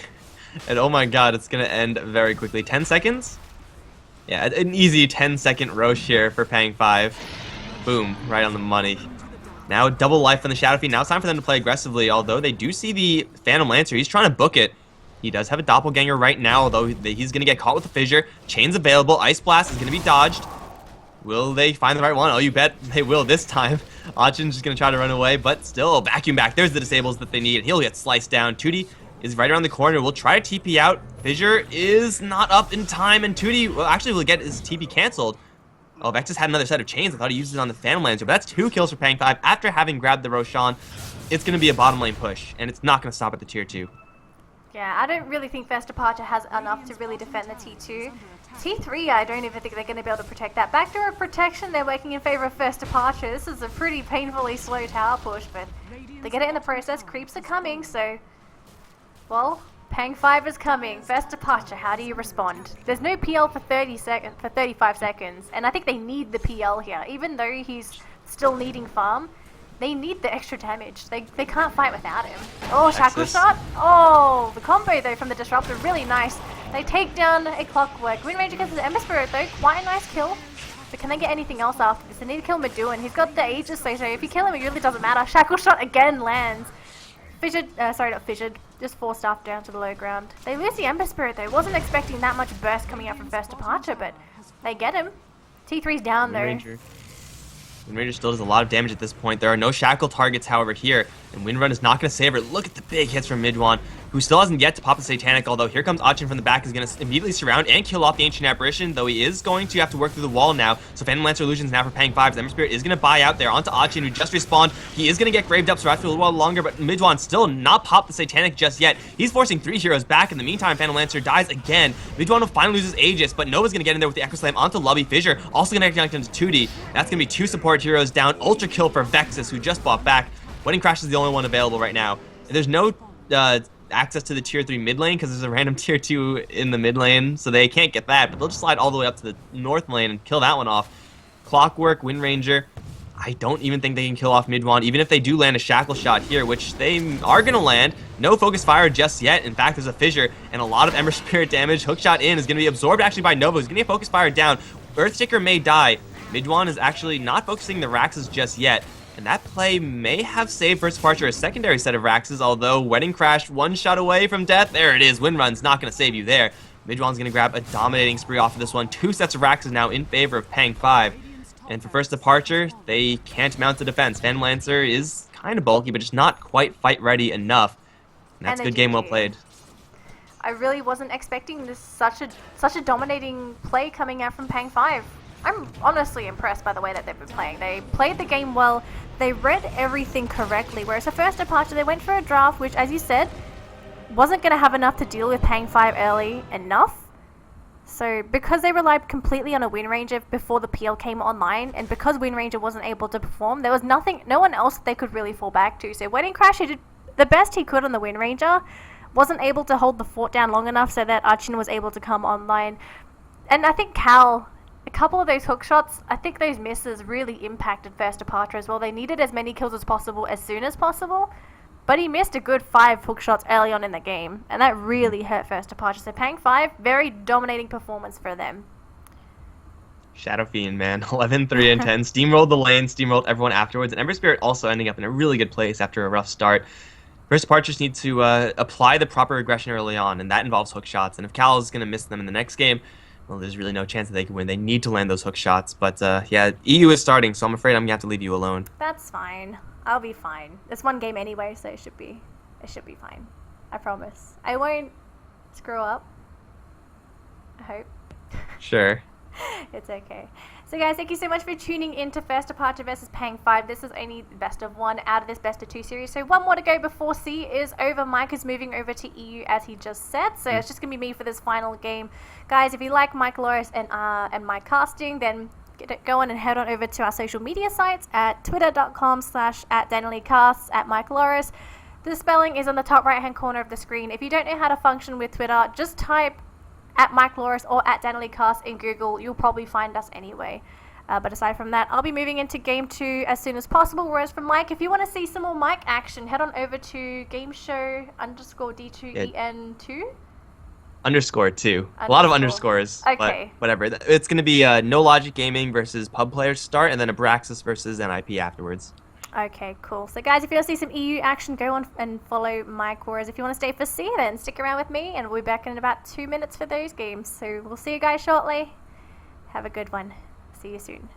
And oh my god, it's going to end very quickly. 10 seconds? Yeah, an easy 10-second Roche here for Pang5. Boom, right on the money. Now double life on the Shadow Fiend. Now it's time for them to play aggressively, although they do see the Phantom Lancer. He's trying to book it. He does have a Doppelganger right now, although he's going to get caught with the Fissure. Chain's available. Ice Blast is going to be dodged. Will they find the right one? Oh, you bet they will this time. Achin's just going to try to run away, but still, Vacuum Back. There's the disables that they need. He'll get sliced down. Tootie is right around the corner. We'll try to TP out. Fissure is not up in time, and Tootie will get his TP canceled. Oh, Vexus had another set of chains. I thought he used it on the Phantom Lancer, but that's 2 kills for Pang5 after having grabbed the Roshan. It's going to be a bottom lane push, and it's not going to stop at the tier 2. Yeah, I don't really think First Departure has enough to really defend the T2. T3, I don't even think they're going to be able to protect that. Backdoor of protection, they're working in favor of First Departure. This is a pretty painfully slow tower push, but they get it in the process. Creeps are coming, so... Well, Pang5 is coming. First Departure, how do you respond? There's no PL for 35 seconds, and I think they need the PL here. Even though he's still needing farm, they need the extra damage. They can't fight without him. Oh, Shackle Shot. Oh, the combo though from the Disruptor, really nice. They take down a Clockwork. Wind Ranger gets his Ember Spirit though, quite a nice kill. But can they get anything else after this? They need to kill Meduin. He's got the Aegis, so if you kill him, it really doesn't matter. Shackle Shot again lands. Fissured, sorry, not fissured, just forced off down to the low ground. They lose the Ember Spirit though. Wasn't expecting that much burst coming out from First Departure, but they get him. T3's down though. Wind Ranger still does a lot of damage at this point. There are no Shackle targets, however, here, and Windrun is not going to save her. Look at the big hits from Midwan, who still hasn't yet to pop the Satanic, although here comes Achin from the back, is going to immediately surround and kill off the Ancient Apparition, though he is going to have to work through the wall now. So Phantom Lancer illusions now for Pang5's Ember Spirit is going to buy out there onto Achin, who just respawned. He is going to get graved up, so after a little while longer, but Midwan still not popped the Satanic just yet. He's forcing 3 heroes back. In the meantime, Phantom Lancer dies again. Midwan will finally lose his Aegis, but Nova's going to get in there with the Echo Slam onto Lubby. Fissure also going to connect into 2D. That's going to be 2 support heroes down. Ultra kill for Vexus, who just bought back. Wedding Crash is the only one available right now. And there's no access to the tier 3 mid lane because there's a random tier 2 in the mid lane, so they can't get that, but they'll just slide all the way up to the north lane and kill that one off. Clockwork, Wind Ranger, I don't even think they can kill off Midwan, even if they do land a Shackle Shot here, which they are going to land. No Focus Fire just yet. In fact, there's a Fissure and a lot of Ember Spirit damage. Hookshot in is going to be absorbed actually by Nova, who's going to get Focus Fire down. Earthshaker may die. Midwan is actually not focusing the Raxes just yet, and that play may have saved First Departure a secondary set of Raxes, although Wedding Crash 1 shot away from death. There it is. Windrun's not going to save you there. Midwan's going to grab a dominating spree off of this one. 2 sets of Raxes now in favor of Pang5. And for First Departure, they can't mount the defense. Phantom Lancer is kind of bulky, but just not quite fight ready enough. And that's a good game well played. I really wasn't expecting this such a dominating play coming out from Pang5. I'm honestly impressed by the way that they've been playing. They played the game well, they read everything correctly, whereas the First Departure, they went for a draft which, as you said, wasn't going to have enough to deal with Pang5 early enough. So because they relied completely on a Wind Ranger before the PL came online, and because Wind Ranger wasn't able to perform, there was no one else they could really fall back to. So Wedding Crash, he did the best he could on the Wind Ranger, wasn't able to hold the fort down long enough so that Achin was able to come online. And I think Cal, a couple of those hook shots, I think those misses really impacted First Departure as well. They needed as many kills as possible as soon as possible, but he missed a good 5 hook shots early on in the game, and that really hurt First Departure. So Pang5, very dominating performance for them. Shadow Fiend, man. 11, 3, and 10. Steamrolled the lane, steamrolled everyone afterwards, and Ember Spirit also ending up in a really good place after a rough start. First Departures need to apply the proper aggression early on, and that involves hook shots, and if Cal is going to miss them in the next game, well, there's really no chance that they can win. They need to land those hook shots. But, yeah, EU is starting, so I'm afraid I'm going to have to leave you alone. That's fine. I'll be fine. It's one game anyway, so it should be fine. I promise. I won't screw up. I hope. Sure. It's okay. So guys, thank you so much for tuning in to First Departure versus Pang5. This is only best of 1 out of this best of 2 series. So 1 more to go before C is over. Mike is moving over to EU as he just said. So it's just going to be me for this final game. Guys, if you like Mike Loris and my casting, then go on and head on over to our social media sites at twitter.com/@DanielleCasts, at Mike Loris. The spelling is on the top right hand corner of the screen. If you don't know how to function with Twitter, just type at Mike Loris or at DanielleCast in Google. You'll probably find us anyway. But aside from that, I'll be moving into Game 2 as soon as possible. Whereas for Mike, if you want to see some more Mike action, head on over to GameShow _D2EN2. underscore too. A lot of Underscore. underscores. Okay. But whatever. It's gonna be No Logic Gaming versus Pub Players to start, and then Abraxas versus NIP afterwards. Okay, cool. So guys, if you want to see some EU action, go on and follow my chorus. If you want to stay for C, then stick around with me, and we'll be back in about 2 minutes for those games. So we'll see you guys shortly. Have a good one. See you soon.